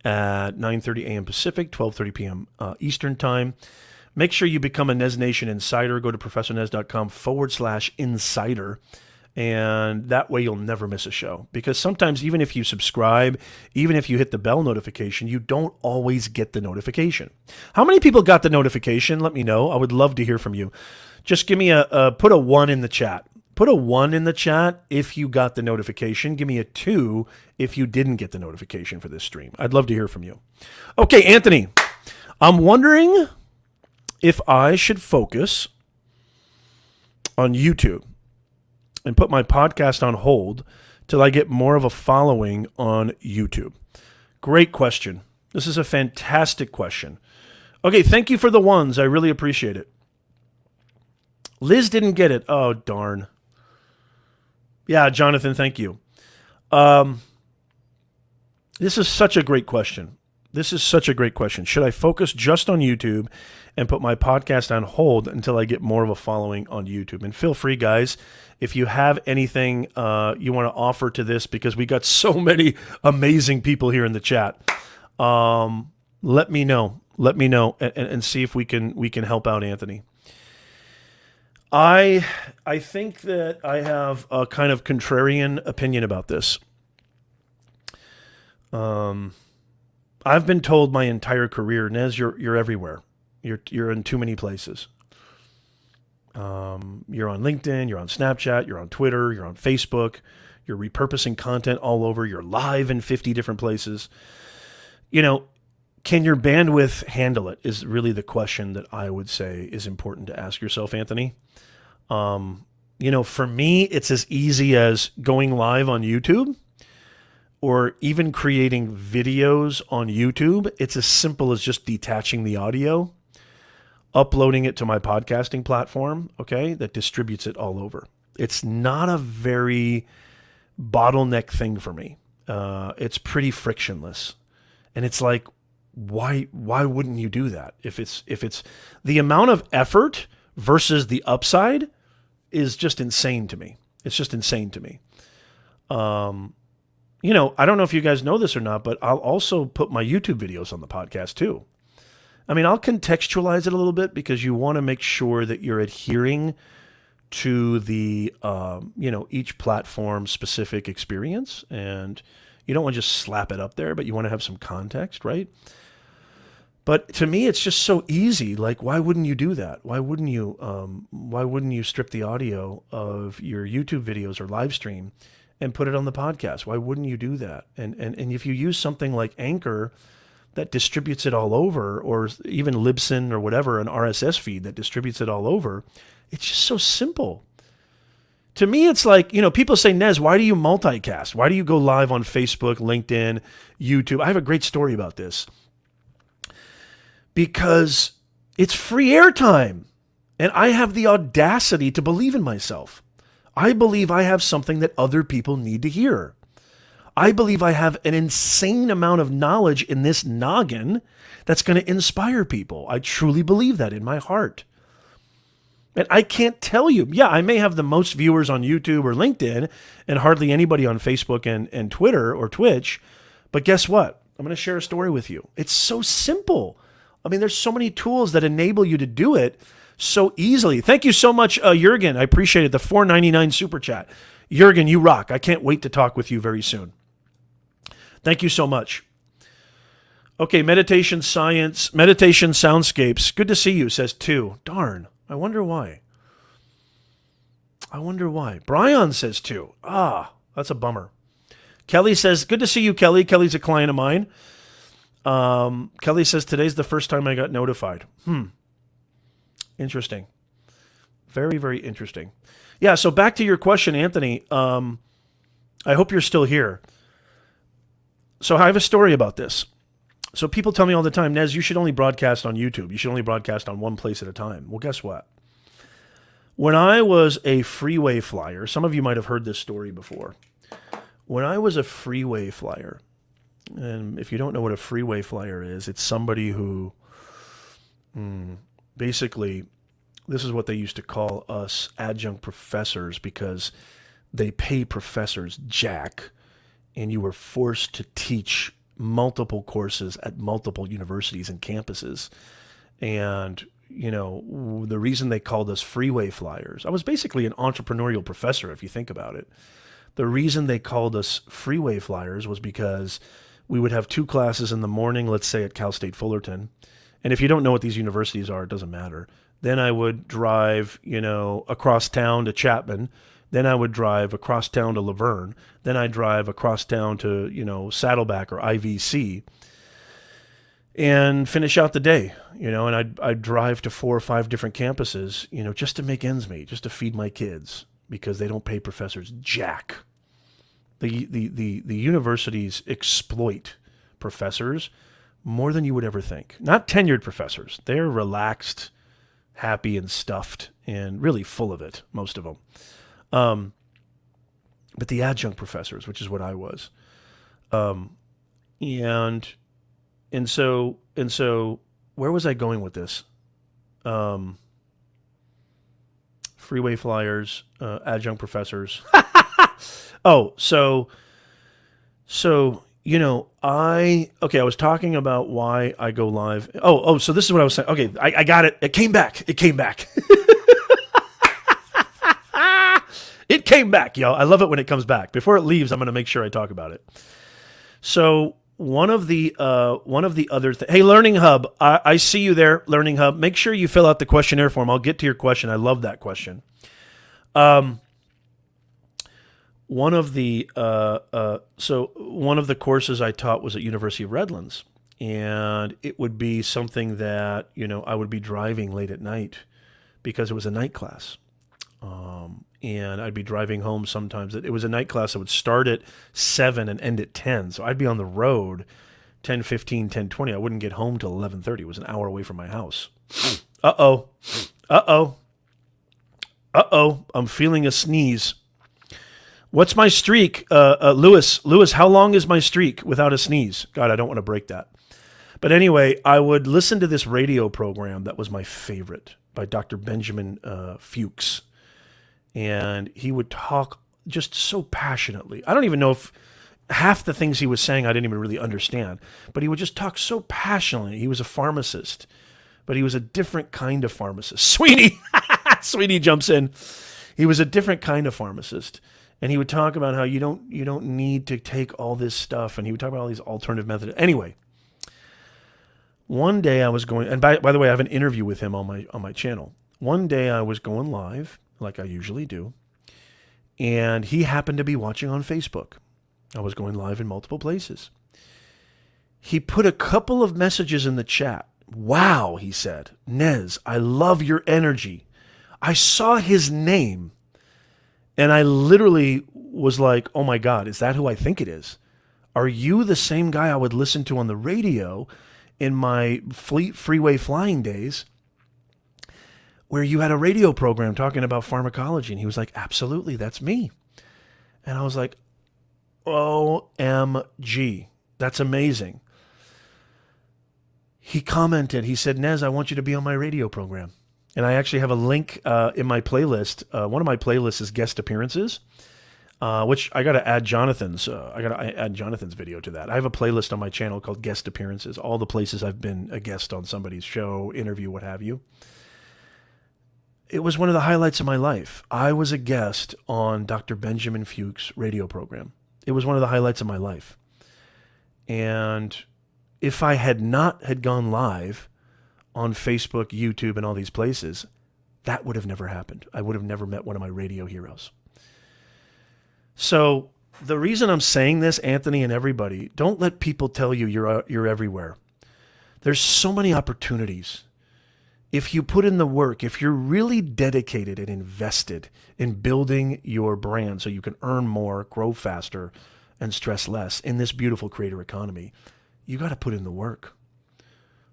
at 9:30 a.m. Pacific, 12:30 p.m. Eastern Time. Make sure you become a NES Nation Insider. Go to professornez.com/insider. And that way you'll never miss a show. Because sometimes even if you subscribe, even if you hit the bell notification, you don't always get the notification. How many people got the notification? Let me know. I would love to hear from you. Just give me put a 1 in the chat. Put a 1 in the chat if you got the notification. Give me a 2 if you didn't get the notification for this stream. I'd love to hear from you. Okay, Anthony, I'm wondering if I should focus on YouTube and put my podcast on hold till I get more of a following on YouTube. Great question. This is a fantastic question. Okay, thank you for the 1s. I really appreciate it. Liz didn't get it. Oh, darn. Yeah, Jonathan, thank you. This is such a great question. Should I focus just on YouTube and put my podcast on hold until I get more of a following on YouTube? And feel free, guys, if you have anything you want to offer to this, because we got so many amazing people here in the chat. Let me know. And see if we can help out Anthony. I think that I have a kind of contrarian opinion about this. I've been told my entire career, Nez, you're everywhere. You're in too many places. You're on LinkedIn, you're on Snapchat, you're on Twitter, you're on Facebook, you're repurposing content all over, you're live in 50 different places. Can your bandwidth handle it is really the question that I would say is important to ask yourself, Anthony. For me, it's as easy as going live on YouTube or even creating videos on YouTube. It's as simple as just detaching the audio, uploading it to my podcasting platform, okay, that distributes it all over. It's not a very bottleneck thing for me. It's pretty frictionless. And it's like, why wouldn't you do that? If it's the amount of effort versus the upside is just insane to me. It's just insane to me. I don't know if you guys know this or not, but I'll also put my YouTube videos on the podcast too. I mean, I'll contextualize it a little bit because you want to make sure that you're adhering to the, each platform specific experience, and you don't want to just slap it up there, but you want to have some context, right? But to me, it's just so easy. Like, why wouldn't you do that? Why wouldn't you strip the audio of your YouTube videos or live stream and put it on the podcast? Why wouldn't you do that? And if you use something like Anchor, that distributes it all over, or even Libsyn or whatever, an RSS feed that distributes it all over. It's just so simple. To me, it's like, people say, Nez, why do you multicast? Why do you go live on Facebook, LinkedIn, YouTube? I have a great story about this. Because it's free airtime. And I have the audacity to believe in myself. I believe I have something that other people need to hear. I believe I have an insane amount of knowledge in this noggin that's going to inspire people. I truly believe that in my heart. And I can't tell you, I may have the most viewers on YouTube or LinkedIn and hardly anybody on Facebook and Twitter or Twitch. But guess what? I'm going to share a story with you. It's so simple. I mean, there's so many tools that enable you to do it so easily. Thank you so much, Jurgen. I appreciate it. The $4.99 super chat. Jurgen, you rock. I can't wait to talk with you very soon. Thank you so much. Okay, meditation science, meditation soundscapes. Good to see you, says 2. Darn, I wonder why. Brian says 2. That's a bummer. Kelly says, good to see you, Kelly. Kelly's a client of mine. Kelly says, today's the first time I got notified. Interesting. Very, very interesting. Yeah, so back to your question, Anthony. I hope you're still here. So I have a story about this. So people tell me all the time, Nez, you should only broadcast on YouTube. You should only broadcast on one place at a time. Well, guess what? When I was a freeway flyer, some of you might have heard this story before. When I was a freeway flyer, and if you don't know what a freeway flyer is, it's somebody who basically, this is what they used to call us adjunct professors, because they pay professors jack, and you were forced to teach multiple courses at multiple universities and campuses. And, the reason they called us freeway flyers, I was basically an entrepreneurial professor, if you think about it. The reason they called us freeway flyers was because we would have 2 classes in the morning, let's say at Cal State Fullerton. And if you don't know what these universities are, it doesn't matter. Then I would drive, across town to Chapman. Then I would drive across town to Laverne. Then I'd drive across town to, Saddleback or IVC and finish out the day, and I'd drive to 4 or 5 different campuses, just to make ends meet, just to feed my kids, because they don't pay professors jack. The universities exploit professors more than you would ever think. Not tenured professors. They're relaxed, happy, and stuffed, and really full of it, most of them. But the adjunct professors, which is what I was, and so where was I going with this? Freeway flyers, adjunct professors. I was talking about why I go live. So this is what I was saying. Okay, I got it. It came back. It came back, y'all. I love it when it comes back. Before it leaves, I'm going to make sure I talk about it. So one of the other things. Hey, Learning Hub, I see you there, Learning Hub. Make sure you fill out the questionnaire form. I'll get to your question. I love that question. One of the courses I taught was at University of Redlands, and it would be something that I would be driving late at night because it was a night class, and I'd be driving home sometimes. It was a night class that would start at 7 and end at 10, so I'd be on the road 10:15, 10:20. I wouldn't get home till 11:30. It was an hour away from my house. Uh-oh, I'm feeling a sneeze. What's my streak? Lewis, how long is my streak without a sneeze? God, I don't want to break that. But anyway, I would listen to this radio program that was my favorite by Dr. Benjamin Fuchs. And he would talk just so passionately. I don't even know if half the things he was saying I didn't even really understand. But he would just talk so passionately. He was a pharmacist, but he was a different kind of pharmacist. Sweetie! Sweetie jumps in. He was a different kind of pharmacist. And he would talk about how you don't need to take all this stuff, and he would talk about all these alternative methods. Anyway, one day I was going, and by the way, I have an interview with him on my channel. One day I was going live, like I usually do, and he happened to be watching on Facebook. I was going live in multiple places, He put a couple of messages in the chat. Wow, he said, Nez, I love your energy. I saw his name and I literally was like, oh my God, is that who I think it is? Are you the same guy I would listen to on the radio in my freeway flying days where you had a radio program talking about pharmacology? And he was like, absolutely, that's me. And I was like, OMG, that's amazing. He commented, he said, Nez, I want you to be on my radio program. And I actually have a link in my playlist. One of my playlists is guest appearances, which I got to add Jonathan's. I got to add Jonathan's video to that. I have a playlist on my channel called guest appearances, all the places I've been a guest on somebody's show, interview, what have you. It was one of the highlights of my life. I was a guest on Dr. Benjamin Fuchs' radio program. It was one of the highlights of my life. And if I had not had gone live on Facebook, YouTube, and all these places, that would have never happened. I would have never met one of my radio heroes. So the reason I'm saying this, Anthony and everybody, don't let people tell you you're everywhere. There's so many opportunities. If you put in the work, if you're really dedicated and invested in building your brand so you can earn more, grow faster, and stress less in this beautiful creator economy, you got to put in the work.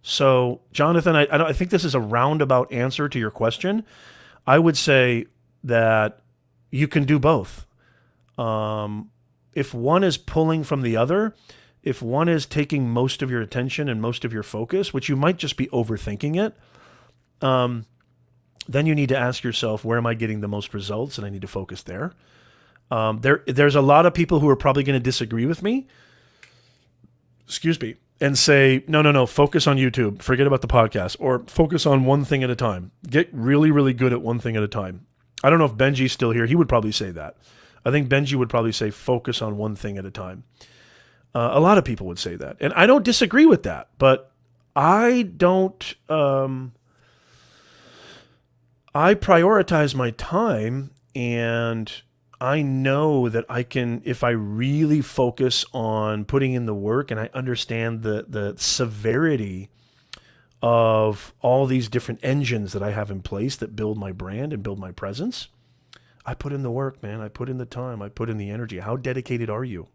So, Jonathan, I think this is a roundabout answer to your question. I would say that you can do both. If one is pulling from the other, if one is taking most of your attention and most of your focus, which you might just be overthinking it, then you need to ask yourself, where am I getting the most results? And I need to focus there. There's a lot of people who are probably going to disagree with me. Excuse me. And say, no, focus on YouTube. Forget about the podcast. Or focus on one thing at a time. Get really, really good at one thing at a time. I don't know if Benji's still here. He would probably say that. I think Benji would probably say focus on one thing at a time. A lot of people would say that. And I don't disagree with that. But I don't... I prioritize my time, and I know that I can, if I really focus on putting in the work and I understand the severity of all these different engines that I have in place that build my brand and build my presence, I put in the work, man. I put in the time. I put in the energy. How dedicated are you?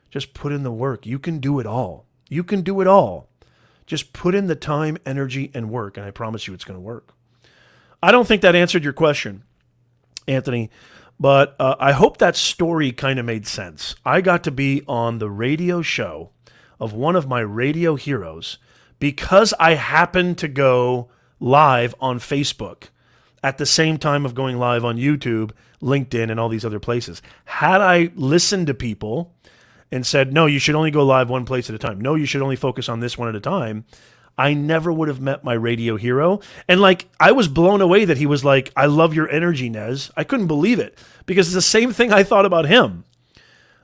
Just put in the work. You can do it all. You can do it all. Just put in the time, energy, and work, and I promise you it's going to work. I don't think that answered your question, Anthony, but I hope that story kind of made sense. I got to be on the radio show of one of my radio heroes because I happened to go live on Facebook at the same time of going live on YouTube, LinkedIn, and all these other places. Had I listened to people and said, no, you should only go live one place at a time. No, you should only focus on this one at a time, I never would have met my radio hero. And I was blown away that he was like, I love your energy, Nez. I couldn't believe it because it's the same thing I thought about him.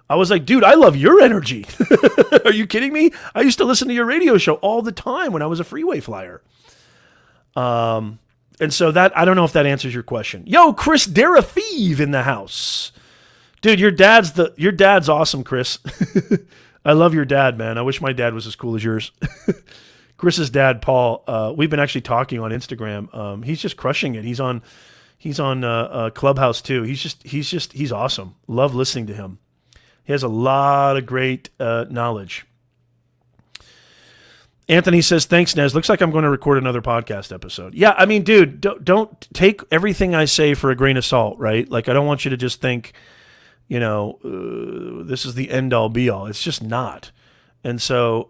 I was like, dude, I love your energy. Are you kidding me? I used to listen to your radio show all the time when I was a freeway flyer. And so that, I don't know if that answers your question. Yo, Chris Darafive in the house. Dude, your dad's awesome, Chris. I love your dad, man. I wish my dad was as cool as yours. Chris's dad, Paul, we've been actually talking on Instagram. He's just crushing it. He's on Clubhouse too. He's awesome. Love listening to him. He has a lot of great knowledge. Anthony says, thanks, Nez. Looks like I'm going to record another podcast episode. Yeah, I mean, dude, don't take everything I say for a grain of salt, right? I don't want you to just think, this is the end all be all. It's just not. And so,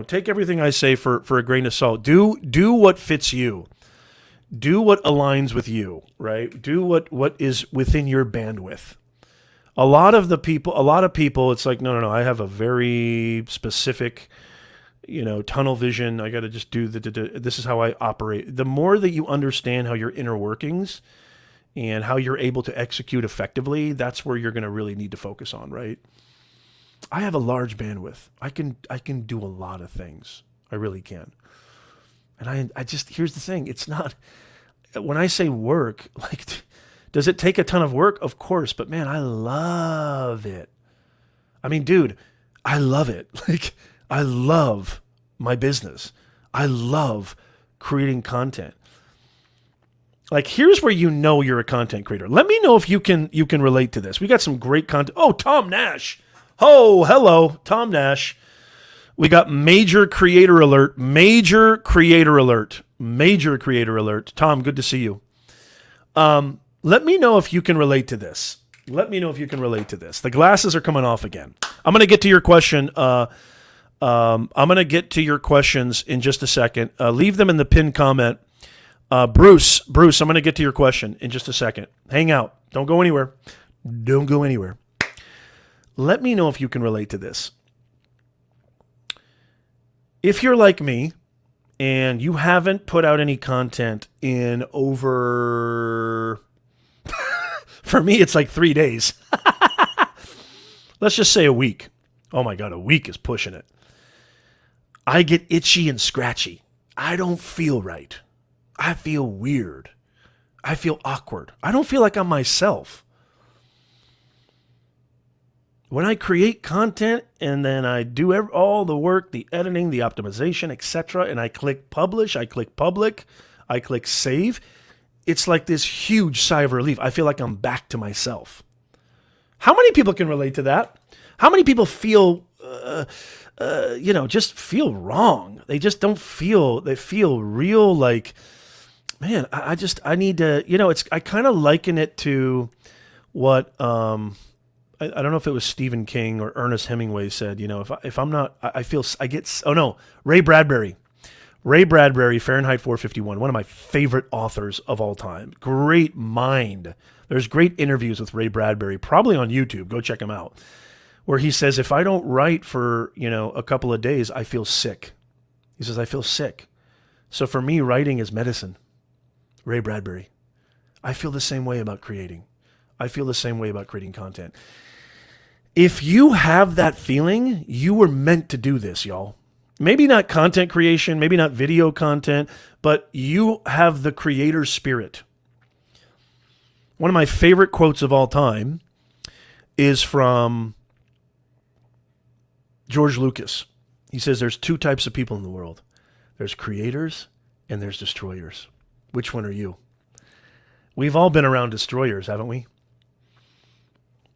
take everything I say for a grain of salt. Do what fits you. Do what aligns with you, right? Do what is within your bandwidth. A lot of people, it's like, no, I have a very specific, tunnel vision. I got to just do this is how I operate. The more that you understand how your inner workings and how you're able to execute effectively, that's where you're going to really need to focus on, right? I have a large bandwidth. I can do a lot of things. I really can. And I just, here's the thing. It's not, when I say work, does it take a ton of work? Of course, but man, I love it. I mean, dude, I love it. Like, I love my business. I love creating content. Like, here's where you know you're a content creator. Let me know if you can relate to this. We got some great content. Oh, Tom Nash. Oh, hello, Tom Nash. We got major creator alert. Major creator alert. Major creator alert. Tom, good to see you. Let me know if you can relate to this. Let me know if you can relate to this. The glasses are coming off again. I'm going to get to your question. I'm going to get to your questions in just a second. Leave them in the pinned comment. Bruce, I'm going to get to your question in just a second. Hang out. Don't go anywhere. Don't go anywhere. Let me know if you can relate to this. If you're like me and you haven't put out any content in over, for me, it's like 3 days. Let's just say a week. Oh my God, a week is pushing it. I get itchy and scratchy. I don't feel right. I feel weird. I feel awkward. I don't feel like I'm myself. When I create content and then I do all the work, the editing, the optimization, etc., and I click publish, I click public, I click save, it's like this huge sigh of relief. I feel like I'm back to myself. How many people can relate to that? How many people feel, just feel wrong? They just don't feel, they feel real like, man, I need to, I kind of liken it to what, I don't know if it was Stephen King or Ernest Hemingway said, if I'm not, Ray Bradbury. Ray Bradbury, Fahrenheit 451, one of my favorite authors of all time. Great mind. There's great interviews with Ray Bradbury, probably on YouTube. Go check him out. Where he says, if I don't write for, a couple of days, I feel sick. He says, I feel sick. So for me, writing is medicine. Ray Bradbury. I feel the same way about creating. I feel the same way about creating content. If you have that feeling, you were meant to do this, y'all. Maybe not content creation, maybe not video content, but you have the creator spirit. One of my favorite quotes of all time is from George Lucas. He says there's two types of people in the world. There's creators and there's destroyers. Which one are you? We've all been around destroyers, haven't we?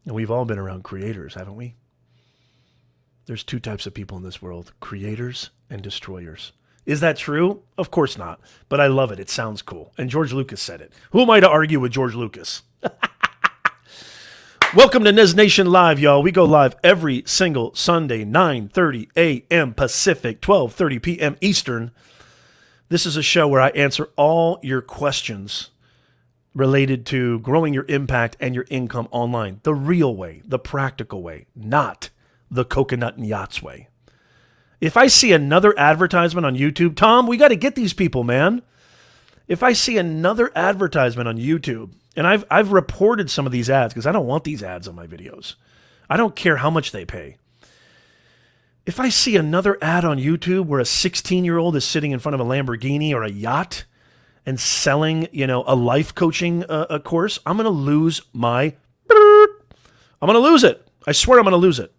And we've all been around creators, haven't we? There's two types of people in this world, creators and destroyers. Is that true? Of course not, but I love it. It sounds cool. And George Lucas said it. Who am I to argue with George Lucas? Welcome to NES Nation Live, y'all. We go live every single Sunday, 9:30 a.m. Pacific, 12:30 p.m. Eastern. This is a show where I answer all your questions related to growing your impact and your income online. The real way, the practical way, not the coconut and yachts way. If I see another advertisement on YouTube, Tom, we got to get these people, man. If I see another advertisement on YouTube, and I've reported some of these ads because I don't want these ads on my videos. I don't care how much they pay. If I see another ad on YouTube where a 16-year-old is sitting in front of a Lamborghini or a yacht and selling, a life coaching a course, I'm going to lose I'm going to lose it. I swear I'm going to lose it.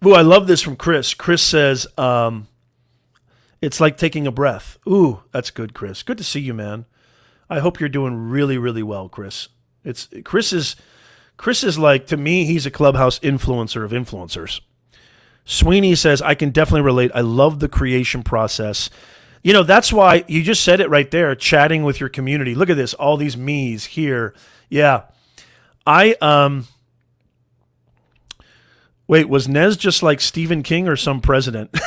Ooh, I love this from Chris. Chris says, it's like taking a breath. Ooh, that's good, Chris. Good to see you, man. I hope you're doing really, really well, Chris. Chris is like, to me, he's a Clubhouse influencer of influencers. Sweeney says, I can definitely relate. I love the creation process. That's why you just said it right there, chatting with your community. Look at this, all these me's here. Yeah. Wait, was Nez just like Stephen King or some president?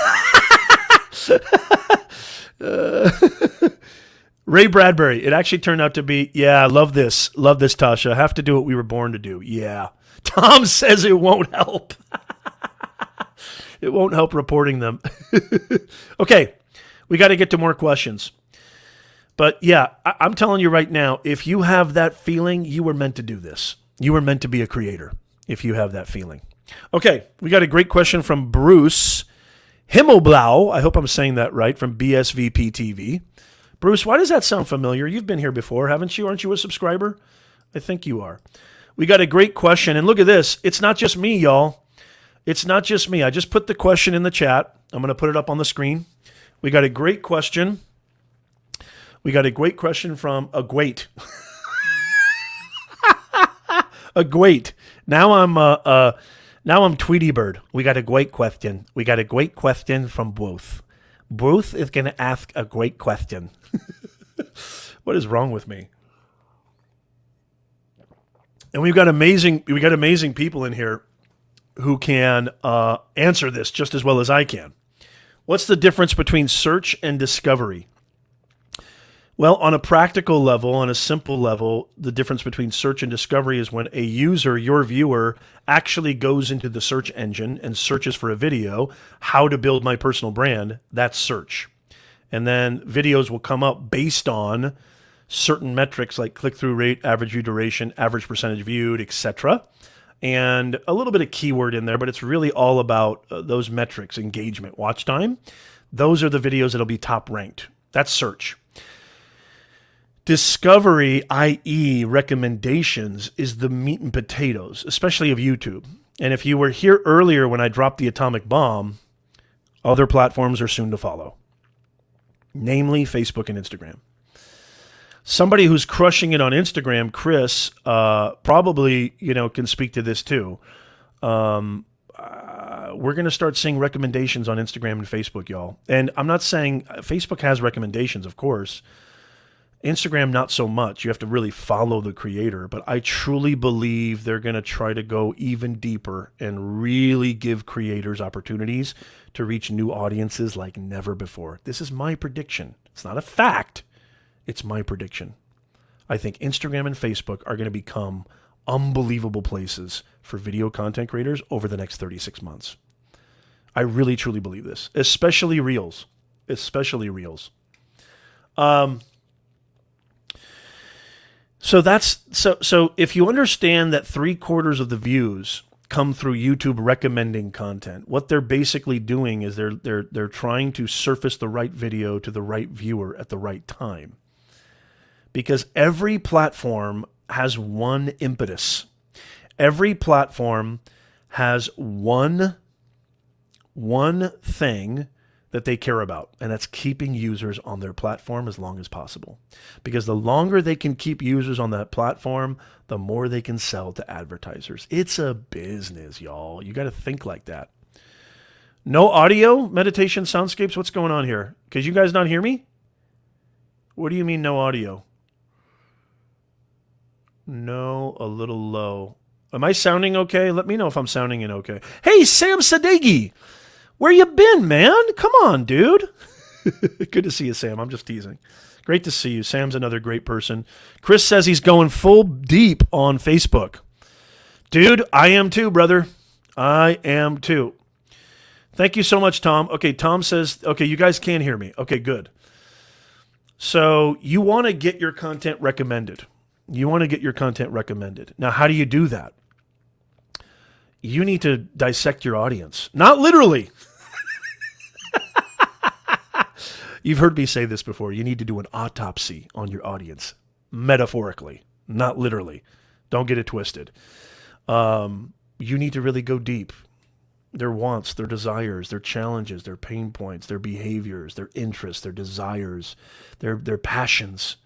Ray Bradbury. It actually turned out to be, yeah, love this. Love this, Tasha. Have to do what we were born to do. Yeah. Tom says it won't help. It won't help reporting them. Okay. We got to get to more questions. But yeah, I'm telling you right now, if you have that feeling, you were meant to do this. You were meant to be a creator if you have that feeling. Okay, we got a great question from Bruce Himmelblau. I hope I'm saying that right, from BSVP TV. Bruce, why does that sound familiar? You've been here before, haven't you? Aren't you a subscriber? I think you are. We got a great question, and look at this. It's not just me, y'all. It's not just me. I just put the question in the chat. I'm going to put it up on the screen. We got a great question. We got a great question from a great. A great. Now I'm Tweety Bird. We got a great question. We got a great question from Bruce. Bruce is going to ask a great question. What is wrong with me? And we got amazing people in here who can answer this just as well as I can. What's the difference between search and discovery? Well, on a practical level, on a simple level, the difference between search and discovery is when a user, your viewer, actually goes into the search engine and searches for a video, how to build my personal brand, that's search. And then videos will come up based on certain metrics like click-through rate, average view duration, average percentage viewed, etc. And a little bit of keyword in there, but it's really all about those metrics, engagement, watch time. Those are the videos that'll be top ranked. That's search. Discovery, i.e. recommendations, is the meat and potatoes, especially of YouTube. And if you were here earlier when I dropped the atomic bomb, other platforms are soon to follow, namely Facebook and Instagram. Somebody who's crushing it on Instagram, Chris, probably can speak to this too. We're going to start seeing recommendations on Instagram and Facebook, y'all. And I'm not saying Facebook has recommendations, of course. Instagram, not so much. You have to really follow the creator. But I truly believe they're going to try to go even deeper and really give creators opportunities to reach new audiences like never before. This is my prediction. It's not a fact. It's my prediction. I think Instagram and Facebook are going to become unbelievable places for video content creators over the next 36 months. I really, truly believe this, especially Reels. Especially Reels. So if you understand that 3/4 of the views come through YouTube recommending content, what they're basically doing is they're trying to surface the right video to the right viewer at the right time. Because every platform has one impetus. Every platform has one thing that they care about, and that's keeping users on their platform as long as possible. Because the longer they can keep users on that platform, the more they can sell to advertisers. It's a business, y'all. You got to think like that. No audio, meditation, soundscapes. What's going on here? Because you guys not hear me? What do you mean no audio? No, a little low. Am I sounding okay? Let me know if I'm sounding in okay. Hey, Sam Sadeghi. Where you been, man? Come on, dude. Good to see you, Sam. I'm just teasing. Great to see you. Sam's another great person. Chris says he's going full deep on Facebook. Dude, I am too, brother. I am too. Thank you so much, Tom. Okay, Tom says, okay, you guys can hear me. Okay, good. So you want to get your content recommended. You want to get your content recommended. Now, how do you do that? You need to dissect your audience. Not literally. You've heard me say this before. You need to do an autopsy on your audience. Metaphorically, not literally. Don't get it twisted. You need to really go deep. Their wants, their desires, their challenges, their pain points, their behaviors, their interests, their desires, their passions.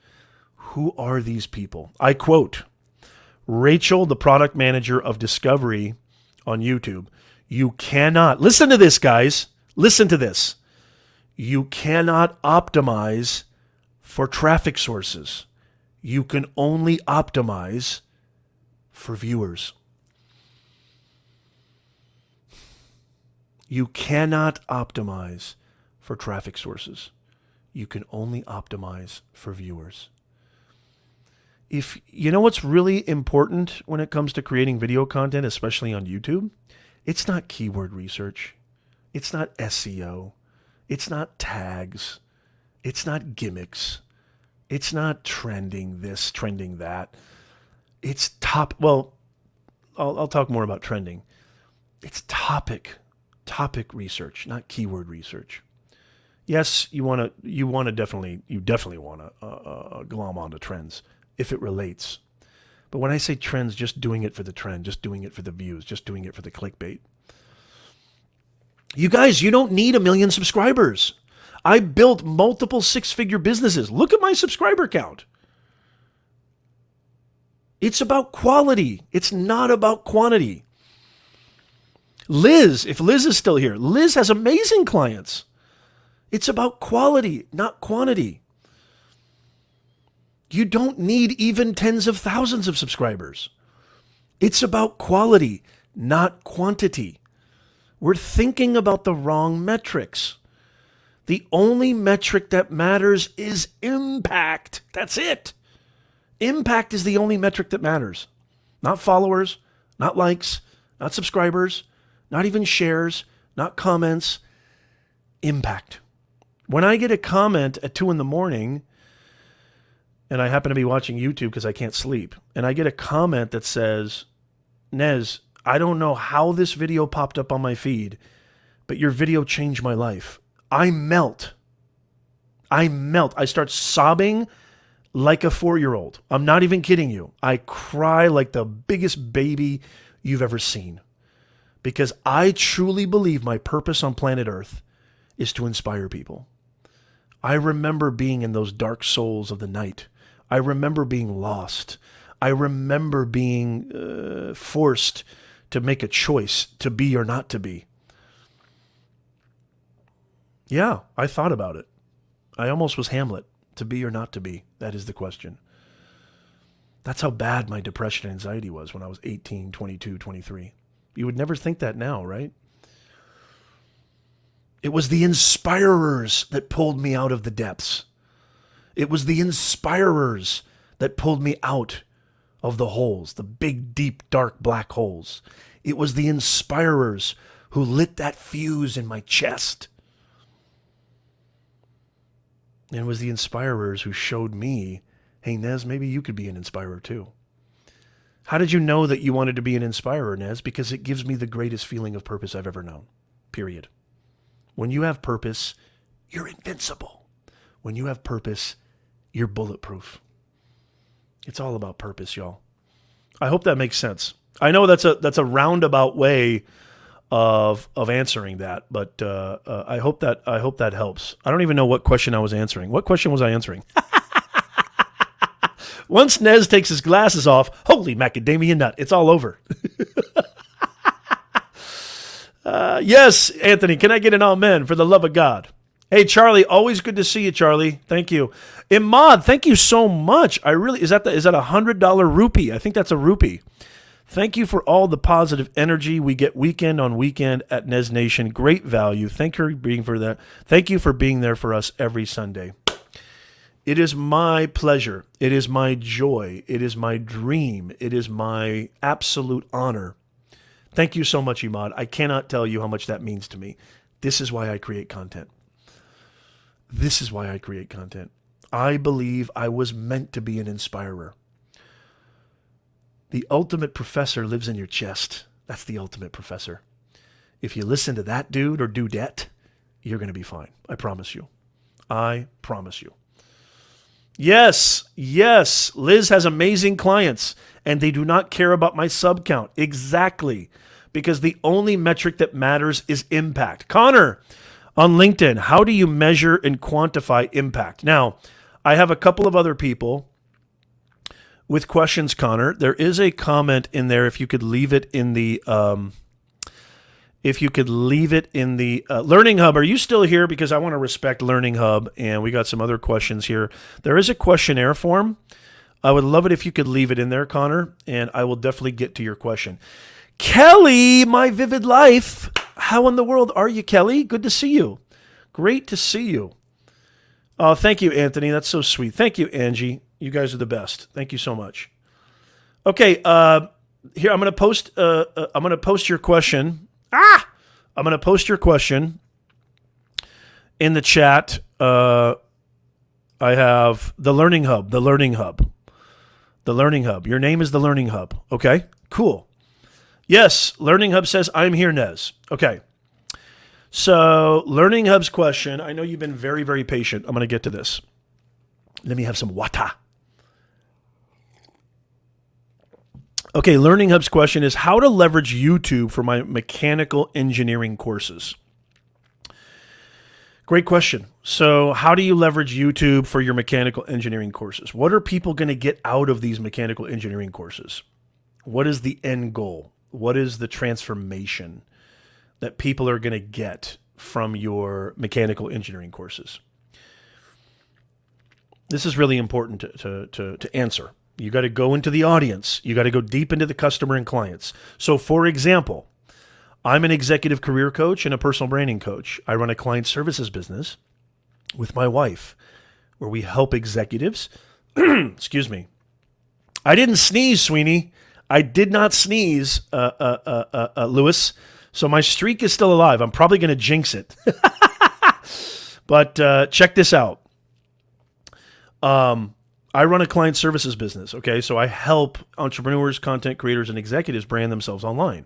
Who are these people? I quote, Rachel, the product manager of Discovery on YouTube. You cannot, listen to this, guys. Listen to this. You cannot optimize for traffic sources. You can only optimize for viewers. You cannot optimize for traffic sources. You can only optimize for viewers. If you know what's really important when it comes to creating video content, especially on YouTube, it's not keyword research. It's not SEO. It's not tags. It's not gimmicks. It's not trending this, trending that. It's I'll talk more about trending. It's topic research, not keyword research. Yes, you definitely want to glom onto trends if it relates. But when I say trends, just doing it for the trend, just doing it for the views, just doing it for the clickbait. You guys, you don't need 1 million subscribers. I built multiple 6-figure businesses. Look at my subscriber count. It's about quality. It's not about quantity. Liz, if Liz is still here, Liz has amazing clients. It's about quality, not quantity. You don't need even tens of thousands of subscribers. It's about quality, not quantity. We're thinking about the wrong metrics. The only metric that matters is impact. That's it. Impact is the only metric that matters. Not followers, not likes, not subscribers, not even shares, not comments. Impact. When I get a comment at 2 a.m, and I happen to be watching YouTube because I can't sleep, and I get a comment that says, Nez, I don't know how this video popped up on my feed, but your video changed my life. I melt. I start sobbing like a 4-year-old. I'm not even kidding you. I cry like the biggest baby you've ever seen. Because I truly believe my purpose on planet Earth is to inspire people. I remember being in those dark souls of the night. I remember being lost. I remember being forced to make a choice to be or not to be. Yeah, I thought about it. I almost was Hamlet. To be or not to be? That is the question. That's how bad my depression and anxiety was when I was 18, 22, 23. You would never think that now, right? It was the inspirers that pulled me out of the depths. It was the inspirers that pulled me out of the holes, the big, deep, dark, black holes. It was the inspirers who lit that fuse in my chest. And it was the inspirers who showed me, hey, Nez, maybe you could be an inspirer too. How did you know that you wanted to be an inspirer, Nez? Because it gives me the greatest feeling of purpose I've ever known, period. When you have purpose, you're invincible. When you have purpose, you're bulletproof. It's all about purpose, y'all. I hope that makes sense. I know that's a roundabout way of answering that, but I hope that helps. I don't even know what question I was answering. What question was I answering? Once Nez takes his glasses off, holy macadamia nut, it's all over. Yes, Anthony, can I get an amen for the love of God? Hey, Charlie, always good to see you, Charlie. Thank you. Imad, thank you so much. Is that a $100 rupee? I think that's a rupee. Thank you for all the positive energy we get weekend on weekend at NES Nation. Great value. Thank you for being there for us every Sunday. It is my pleasure. It is my joy. It is my dream. It is my absolute honor. Thank you so much, Imad. I cannot tell you how much that means to me. This is why I create content. This is why I create content. I believe I was meant to be an inspirer. The ultimate professor lives in your chest. That's the ultimate professor. If you listen to that dude or dudette, you're going to be fine. I promise you. I promise you. Yes. Liz has amazing clients, and they do not care about my sub count. Exactly. Because the only metric that matters is impact. Connor, on LinkedIn, how do you measure and quantify impact? Now, I have a couple of other people with questions, Connor. There is a comment in there. If you could leave it in the Learning Hub. Are you still here? Because I want to respect Learning Hub, and we got some other questions here. There is a questionnaire form. I would love it if you could leave it in there, Connor, and I will definitely get to your question. Kelly, my vivid life. How in the world are you, Kelly? Good to see you. Great to see you. Oh, thank you, Anthony. That's so sweet. Thank you, Angie. You guys are the best. Thank you so much. Okay, here I'm going to post. I'm going to post your question. I'm going to post your question in the chat. I have the Learning Hub. The Learning Hub. The Learning Hub. Your name is the Learning Hub. Okay, cool. Yes, Learning Hub says, I'm here, Nez. Okay. So, Learning Hub's question, I know you've been very, very patient. I'm going to get to this. Let me have some water. Okay, Learning Hub's question is how to leverage YouTube for my mechanical engineering courses. Great question. So how do you leverage YouTube for your mechanical engineering courses? What are people going to get out of these mechanical engineering courses? What is the end goal? What is the transformation that people are going to get from your mechanical engineering courses? This is really important to answer. You got to go into the audience. You got to go deep into the customer and clients. So for example, I'm an executive career coach and a personal branding coach. I run a client services business with my wife where we help executives. Excuse me. I didn't sneeze, Sweeney. I did not sneeze, Lewis. So my streak is still alive. I'm probably going to jinx it. But check this out. I run a client services business, okay? So I help entrepreneurs, content creators, and executives brand themselves online.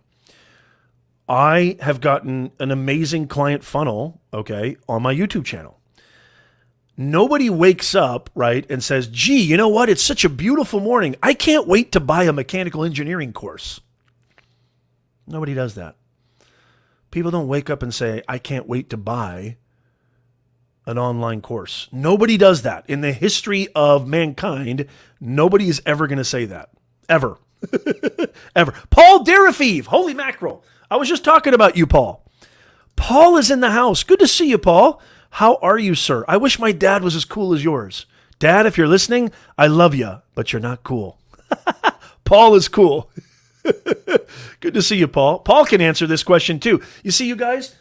I have gotten an amazing client funnel, okay, on my YouTube channel. Nobody wakes up, right, and says, gee, you know what? It's such a beautiful morning. I can't wait to buy a mechanical engineering course. Nobody does that. People don't wake up and say, I can't wait to buy an online course. Nobody does that. In the history of mankind, nobody is ever going to say that. Ever. Ever. Paul Derefeeve, holy mackerel. I was just talking about you, Paul. Paul is in the house. Good to see you, Paul. How are you, sir? I wish my dad was as cool as yours. Dad, if you're listening, I love you, but you're not cool. Paul is cool. Good to see you, Paul. Paul can answer this question too. You see, you guys,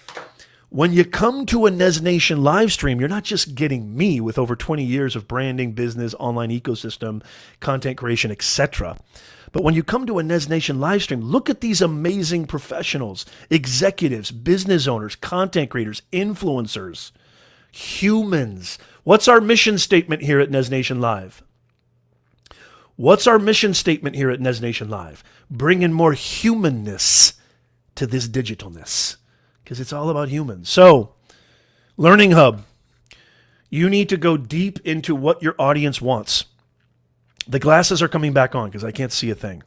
when you come to a NES Nation live stream, you're not just getting me with over 20 years of branding, business, online ecosystem, content creation, etc. But when you come to a NES Nation live stream, look at these amazing professionals, executives, business owners, content creators, influencers, humans. What's our mission statement here at NES Nation Live? What's our mission statement here at NES Nation Live? Bringing more humanness to this digitalness, because it's all about humans. So, Learning Hub, you need to go deep into what your audience wants. The glasses are coming back on because I can't see a thing.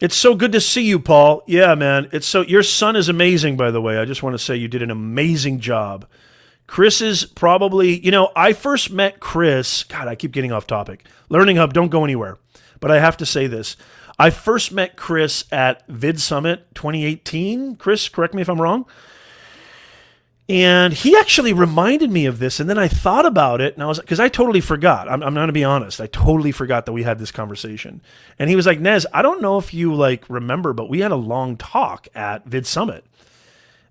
It's so good to see you, Paul. Yeah, man. Your son is amazing, by the way. I just want to say you did an amazing job. Chris is probably, I first met Chris. God, I keep getting off topic. Learning Hub, don't go anywhere. But I have to say this. I first met Chris at Vid Summit 2018. Chris, correct me if I'm wrong. And he actually reminded me of this, and then I thought about it, and because I totally forgot. I'm going to be honest. I totally forgot that we had this conversation. And he was like, Nez, I don't know if you remember, but we had a long talk at Vid Summit.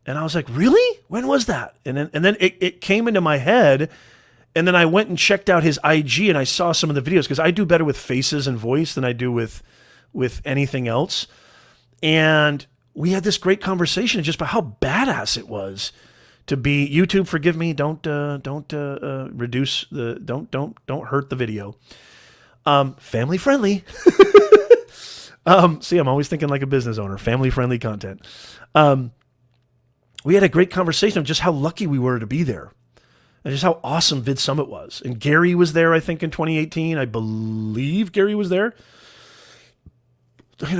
And I was like, really? When was that? And then it came into my head, and then I went and checked out his IG, and I saw some of the videos, because I do better with faces and voice than I do with anything else. And we had this great conversation just about how badass it was to be YouTube. Forgive me. Don't reduce the don't hurt the video. Family friendly. See, I'm always thinking like a business owner. Family friendly content. We had a great conversation of just how lucky we were to be there, and just how awesome Vid Summit was. And Gary was there, I think, in 2018. I believe Gary was there.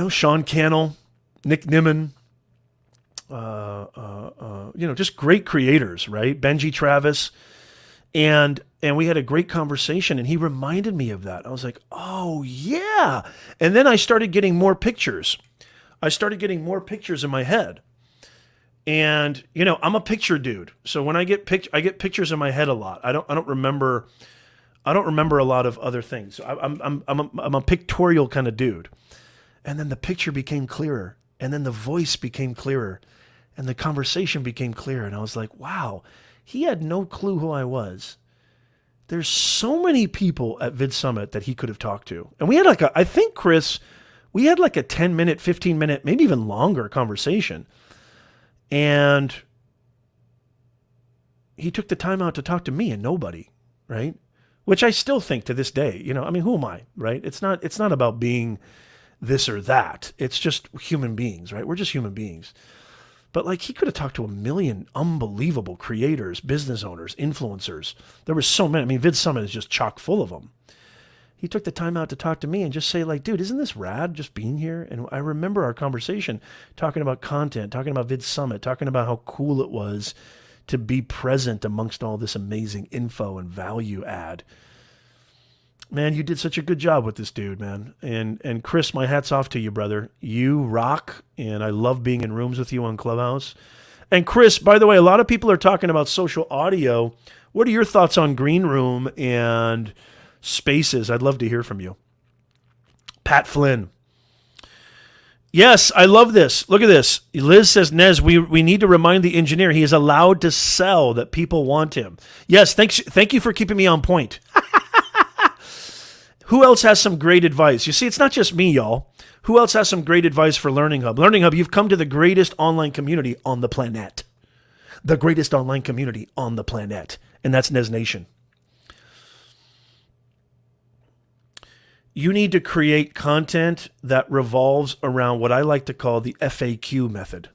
Sean Cannell, Nick Nimmin. Just great creators, right? Benji Travis. And we had a great conversation, and he reminded me of that. I was like, oh, yeah. And then I started getting more pictures. In my head. And, I'm a picture dude. So when I get pictures in my head a lot. I don't remember a lot of other things. So I'm a pictorial kind of dude. And then the picture became clearer, and then the voice became clearer. And the conversation became clear, and I was like, wow, he had no clue who I was. There's so many people at Vid Summit that he could have talked to. And we had I think, Chris, we had a 10-minute, 15-minute, maybe even longer conversation. And he took the time out to talk to me and nobody, right? Which I still think to this day, who am I, right? It's not about being this or that. It's just human beings, right? We're just human beings. But he could have talked to a million unbelievable creators, business owners, influencers. There were so many. Vid Summit is just chock full of them. He took the time out to talk to me and just say, dude, isn't this rad just being here? And I remember our conversation talking about content, talking about Vid Summit, talking about how cool it was to be present amongst all this amazing info and value add. Man, you did such a good job with this dude, man. And Chris, my hat's off to you, brother. You rock, and I love being in rooms with you on Clubhouse. And Chris, by the way, a lot of people are talking about social audio. What are your thoughts on Green Room and Spaces? I'd love to hear from you. Pat Flynn. Yes, I love this. Look at this. Liz says, Nez, we need to remind the engineer he is allowed to sell, that people want him. Yes, thank you for keeping me on point. Who else has some great advice? You see, it's not just me, y'all. Who else has some great advice for Learning Hub? Learning Hub, you've come to the greatest online community on the planet. The greatest online community on the planet. And that's NES Nation. You need to create content that revolves around what I like to call the FAQ method.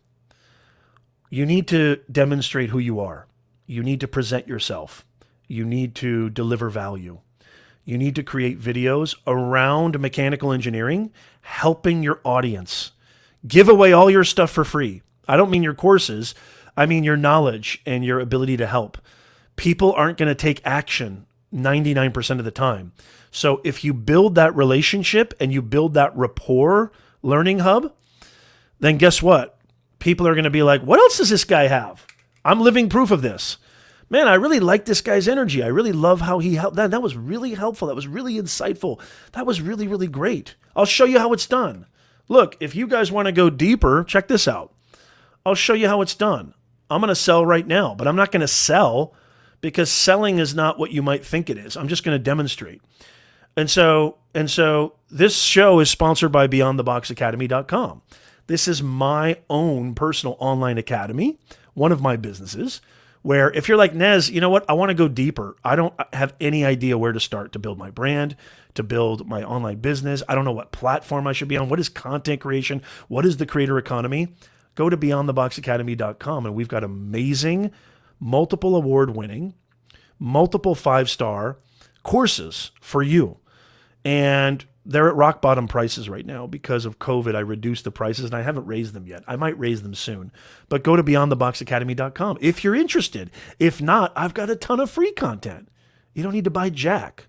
You need to demonstrate who you are. You need to present yourself. You need to deliver value. You need to create videos around mechanical engineering, helping your audience. Give away all your stuff for free. I don't mean your courses. I mean your knowledge and your ability to help. People aren't going to take action 99% of the time. So if you build that relationship and you build that rapport, Learning Hub, then guess what? People are going to be like, what else does this guy have? I'm living proof of this. Man, I really like this guy's energy. I really love how he helped. That was really helpful. That was really insightful. That was really, really great. I'll show you how it's done. Look, if you guys want to go deeper, check this out. I'll show you how it's done. I'm going to sell right now, but I'm not going to sell because selling is not what you might think it is. I'm just going to demonstrate. And so this show is sponsored by BeyondTheBoxAcademy.com. This is my own personal online academy, one of my businesses, where if you're like, Nez, you know what? I want to go deeper. I don't have any idea where to start to build my brand, to build my online business. I don't know what platform I should be on. What is content creation? What is the creator economy? Go to BeyondTheBoxAcademy.com, and we've got amazing, multiple award-winning, multiple 5-star courses for you. And they're at rock bottom prices right now because of COVID. I reduced the prices and I haven't raised them yet. I might raise them soon. But go to BeyondTheBoxAcademy.com if you're interested. If not, I've got a ton of free content. You don't need to buy jack.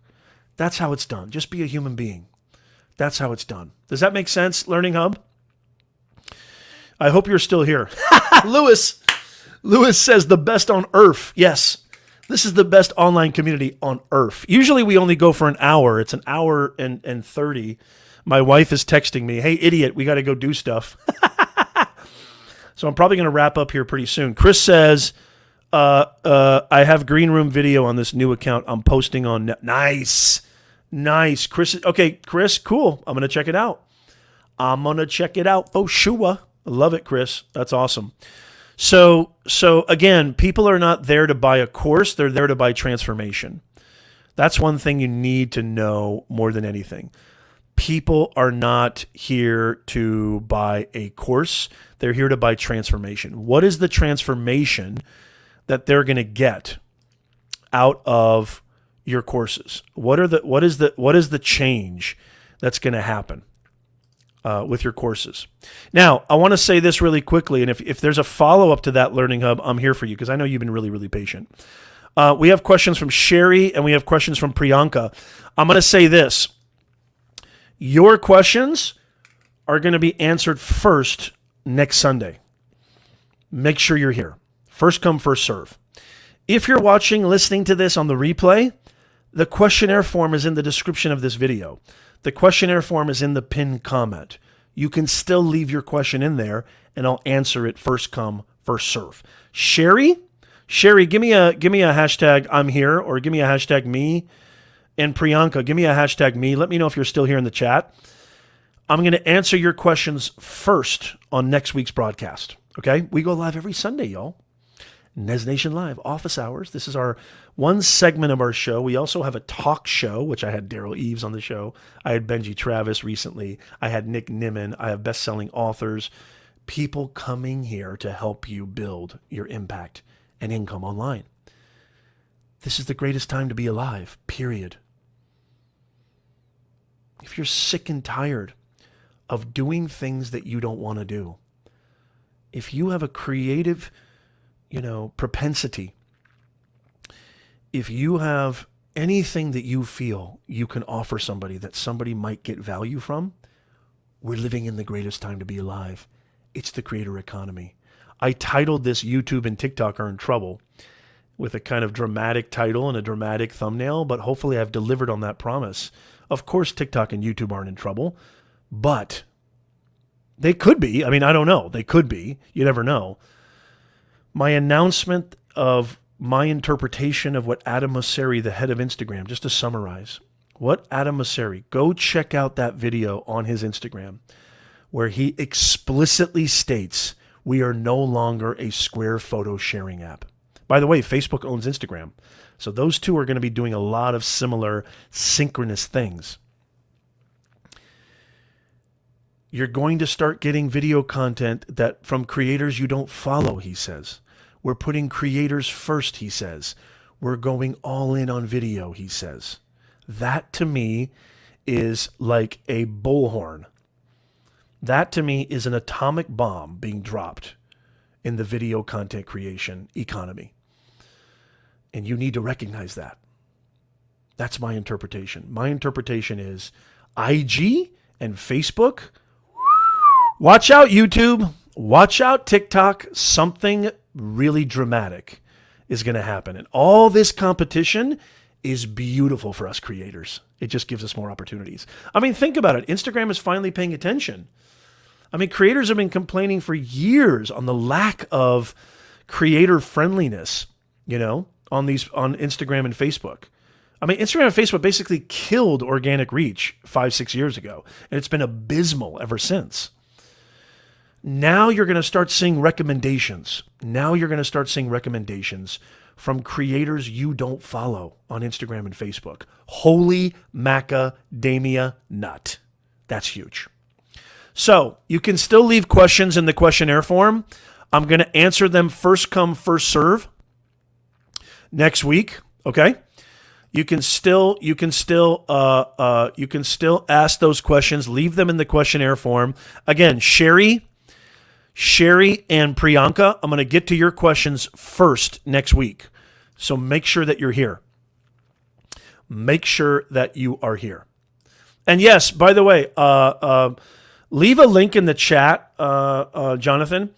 That's how it's done. Just be a human being. That's how it's done. Does that make sense, Learning Hub? I hope you're still here. Lewis says the best on earth. Yes. This is the best online community on earth. Usually we only go for an hour. It's an hour and 30. My wife is texting me, hey, idiot, we got to go do stuff. So I'm probably going to wrap up here pretty soon. Chris says, I have Green Room video on this new account I'm posting on. Nice. Chris, okay, Chris, cool. I'm going to check it out. For sure. I love it, Chris. That's awesome. So again, people are not there to buy a course. They're there to buy transformation. That's one thing you need to know more than anything. People are not here to buy a course. They're here to buy transformation. What is the transformation that they're going to get out of your courses? What is the change that's going to happen with your courses? Now, I want to say this really quickly, and if there's a follow-up to that, Learning Hub, I'm here for you because I know you've been really, really patient. We have questions from Sherry and we have questions from Priyanka. I'm going to say this. Your questions are going to be answered first next Sunday. Make sure you're here. First come, first serve. If you're listening to this on the replay, the questionnaire form is in the description of this video. The questionnaire form is in the pinned comment. You can still leave your question in there, and I'll answer it first come, first serve. Sherry, give me a hashtag I'm here, or give me a hashtag me. And Priyanka, give me a hashtag me. Let me know if you're still here in the chat. I'm going to answer your questions first on next week's broadcast. Okay? We go live every Sunday, y'all. NES Nation Live, office hours. This is our one segment of our show. We also have a talk show, which I had Daryl Eves on the show. I had Benji Travis recently. I had Nick Nimmin. I have best-selling authors. People coming here to help you build your impact and income online. This is the greatest time to be alive, period. If you're sick and tired of doing things that you don't want to do, if you have a creative propensity, if you have anything that you feel you can offer somebody that somebody might get value from, we're living in the greatest time to be alive. It's the creator economy. I titled this YouTube and TikTok are in trouble with a kind of dramatic title and a dramatic thumbnail, but hopefully I've delivered on that promise. Of course, TikTok and YouTube aren't in trouble, but they could be. I mean, I don't know. They could be. You never know. My announcement of my interpretation of what Adam Mosseri, the head of Instagram, just to summarize, what Adam Mosseri, go check out that video on his Instagram where he explicitly states we are no longer a Square photo sharing app. By the way, Facebook owns Instagram. So those two are going to be doing a lot of similar synchronous things. You're going to start getting video content that from creators you don't follow, he says. We're putting creators first, he says. We're going all in on video, he says. That to me is like a bullhorn. That to me is an atomic bomb being dropped in the video content creation economy. And you need to recognize that. That's my interpretation. My interpretation is IG and Facebook. Watch out, YouTube. Watch out, TikTok. Something really dramatic is going to happen. And all this competition is beautiful for us creators. It just gives us more opportunities. I mean, think about it. Instagram is finally paying attention. I mean, creators have been complaining for years on the lack of creator friendliness, on Instagram and Facebook. I mean, Instagram and Facebook basically killed organic reach 5-6 years ago, and it's been abysmal ever since. Now you're going to start seeing recommendations. From creators you don't follow on Instagram and Facebook. Holy macadamia nut. That's huge. So you can still leave questions in the questionnaire form. I'm going to answer them first come, first serve next week. Okay. You can still ask those questions. Leave them in the questionnaire form. Again, Sherry and Priyanka, I'm going to get to your questions first next week. So make sure that you're here. Make sure that you are here. And yes, by the way, leave a link in the chat, Jonathan.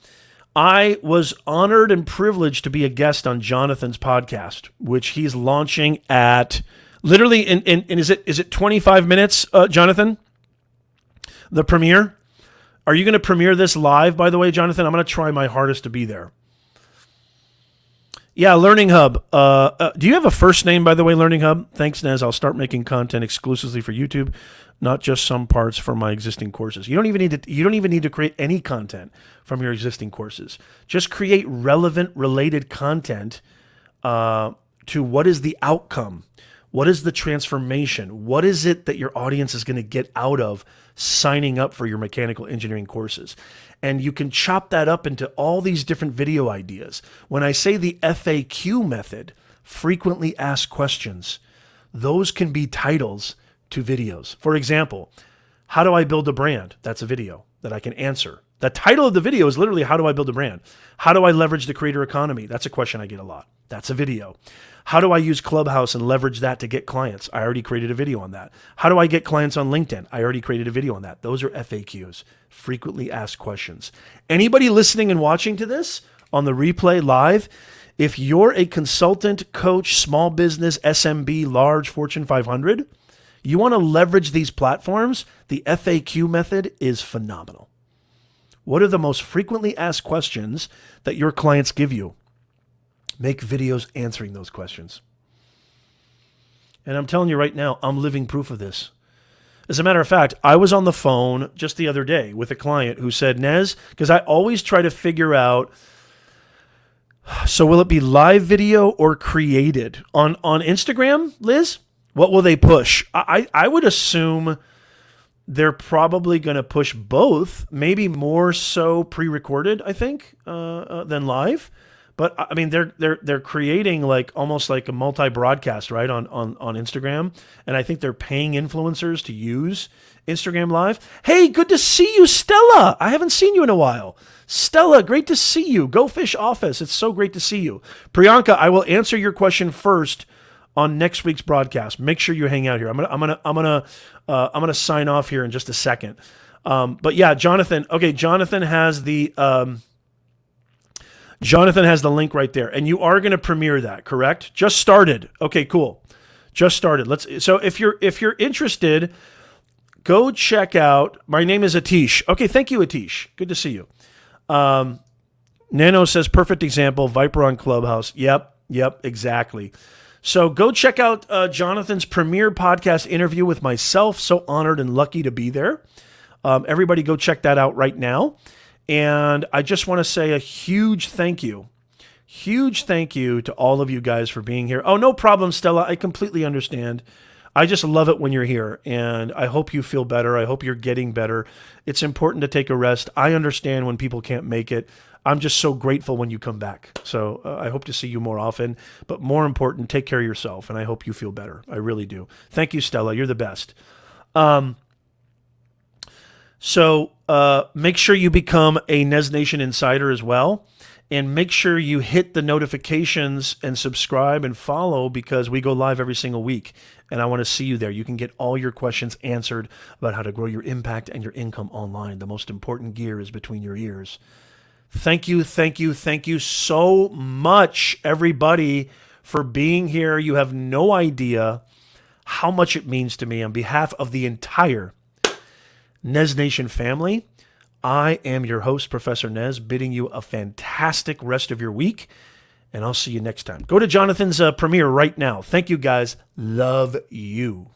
I was honored and privileged to be a guest on Jonathan's podcast, which he's launching at literally is it 25 minutes, Jonathan? The premiere? Are you going to premiere this live, by the way, Jonathan? I'm going to try my hardest to be there. Yeah, Learning Hub. Do you have a first name, by the way, Learning Hub? Thanks, Nez. I'll start making content exclusively for YouTube, not just some parts from my existing courses. You don't even need to create any content from your existing courses. Just create relevant, related content to what is the outcome. What is the transformation? What is it that your audience is going to get out of signing up for your mechanical engineering courses? And you can chop that up into all these different video ideas. When I say the FAQ method, frequently asked questions, those can be titles to videos. For example, how do I build a brand? That's a video that I can answer. The title of the video is literally, how do I build a brand? How do I leverage the creator economy? That's a question I get a lot. That's a video. How do I use Clubhouse and leverage that to get clients? I already created a video on that. How do I get clients on LinkedIn? I already created a video on that. Those are FAQs, frequently asked questions. Anybody listening and watching to this on the replay live, if you're a consultant, coach, small business, SMB, large, Fortune 500, you want to leverage these platforms, the FAQ method is phenomenal. What are the most frequently asked questions that your clients give you? Make videos answering those questions. And I'm telling you right now, I'm living proof of this. As a matter of fact, I was on the phone just the other day with a client who said, Nez, because I always try to figure out, so will it be live video or created? On Instagram, Liz, what will they push? I would assume they're probably going to push both, maybe more so pre-recorded, I think, than live. But I mean, they're creating like almost like a multi-broadcast, right, on Instagram, and I think they're paying influencers to use Instagram Live. Hey, good to see you, Stella. I haven't seen you in a while. Stella, great to see you. Go Fish Office. It's so great to see you. Priyanka, I will answer your question first on next week's broadcast. Make sure you hang out here. I'm gonna sign off here in just a second. But yeah, Jonathan. Okay, Jonathan has the link right there, and you are gonna premiere that, correct? Just started. Okay, cool. Just started. So if you're interested, go check out. My name is Atish. Okay, thank you, Atish. Good to see you. Nano says perfect example. Viper on Clubhouse. Yep, exactly. So go check out Jonathan's premiere podcast interview with myself. So honored and lucky to be there. Everybody go check that out right now. And I just want to say a huge thank you to all of you guys for being here. Oh, no problem, Stella. I completely understand. I just love it when you're here, and I hope you feel better. I hope you're getting better. It's important to take a rest. I understand when people can't make it. I'm just so grateful when you come back. So I hope to see you more often. But more important, take care of yourself, and I hope you feel better. I really do. Thank you, Stella. You're the best. So make sure you become a NES Nation Insider as well. And make sure you hit the notifications and subscribe and follow, because we go live every single week. And I want to see you there. You can get all your questions answered about how to grow your impact and your income online. The most important gear is between your ears. Thank you so much, everybody, for being here. You have no idea how much it means to me. On behalf of the entire NES Nation family, I am your host, Professor Nez, bidding you a fantastic rest of your week, and I'll see you next time. Go to Jonathan's premiere right now. Thank you, guys. Love you.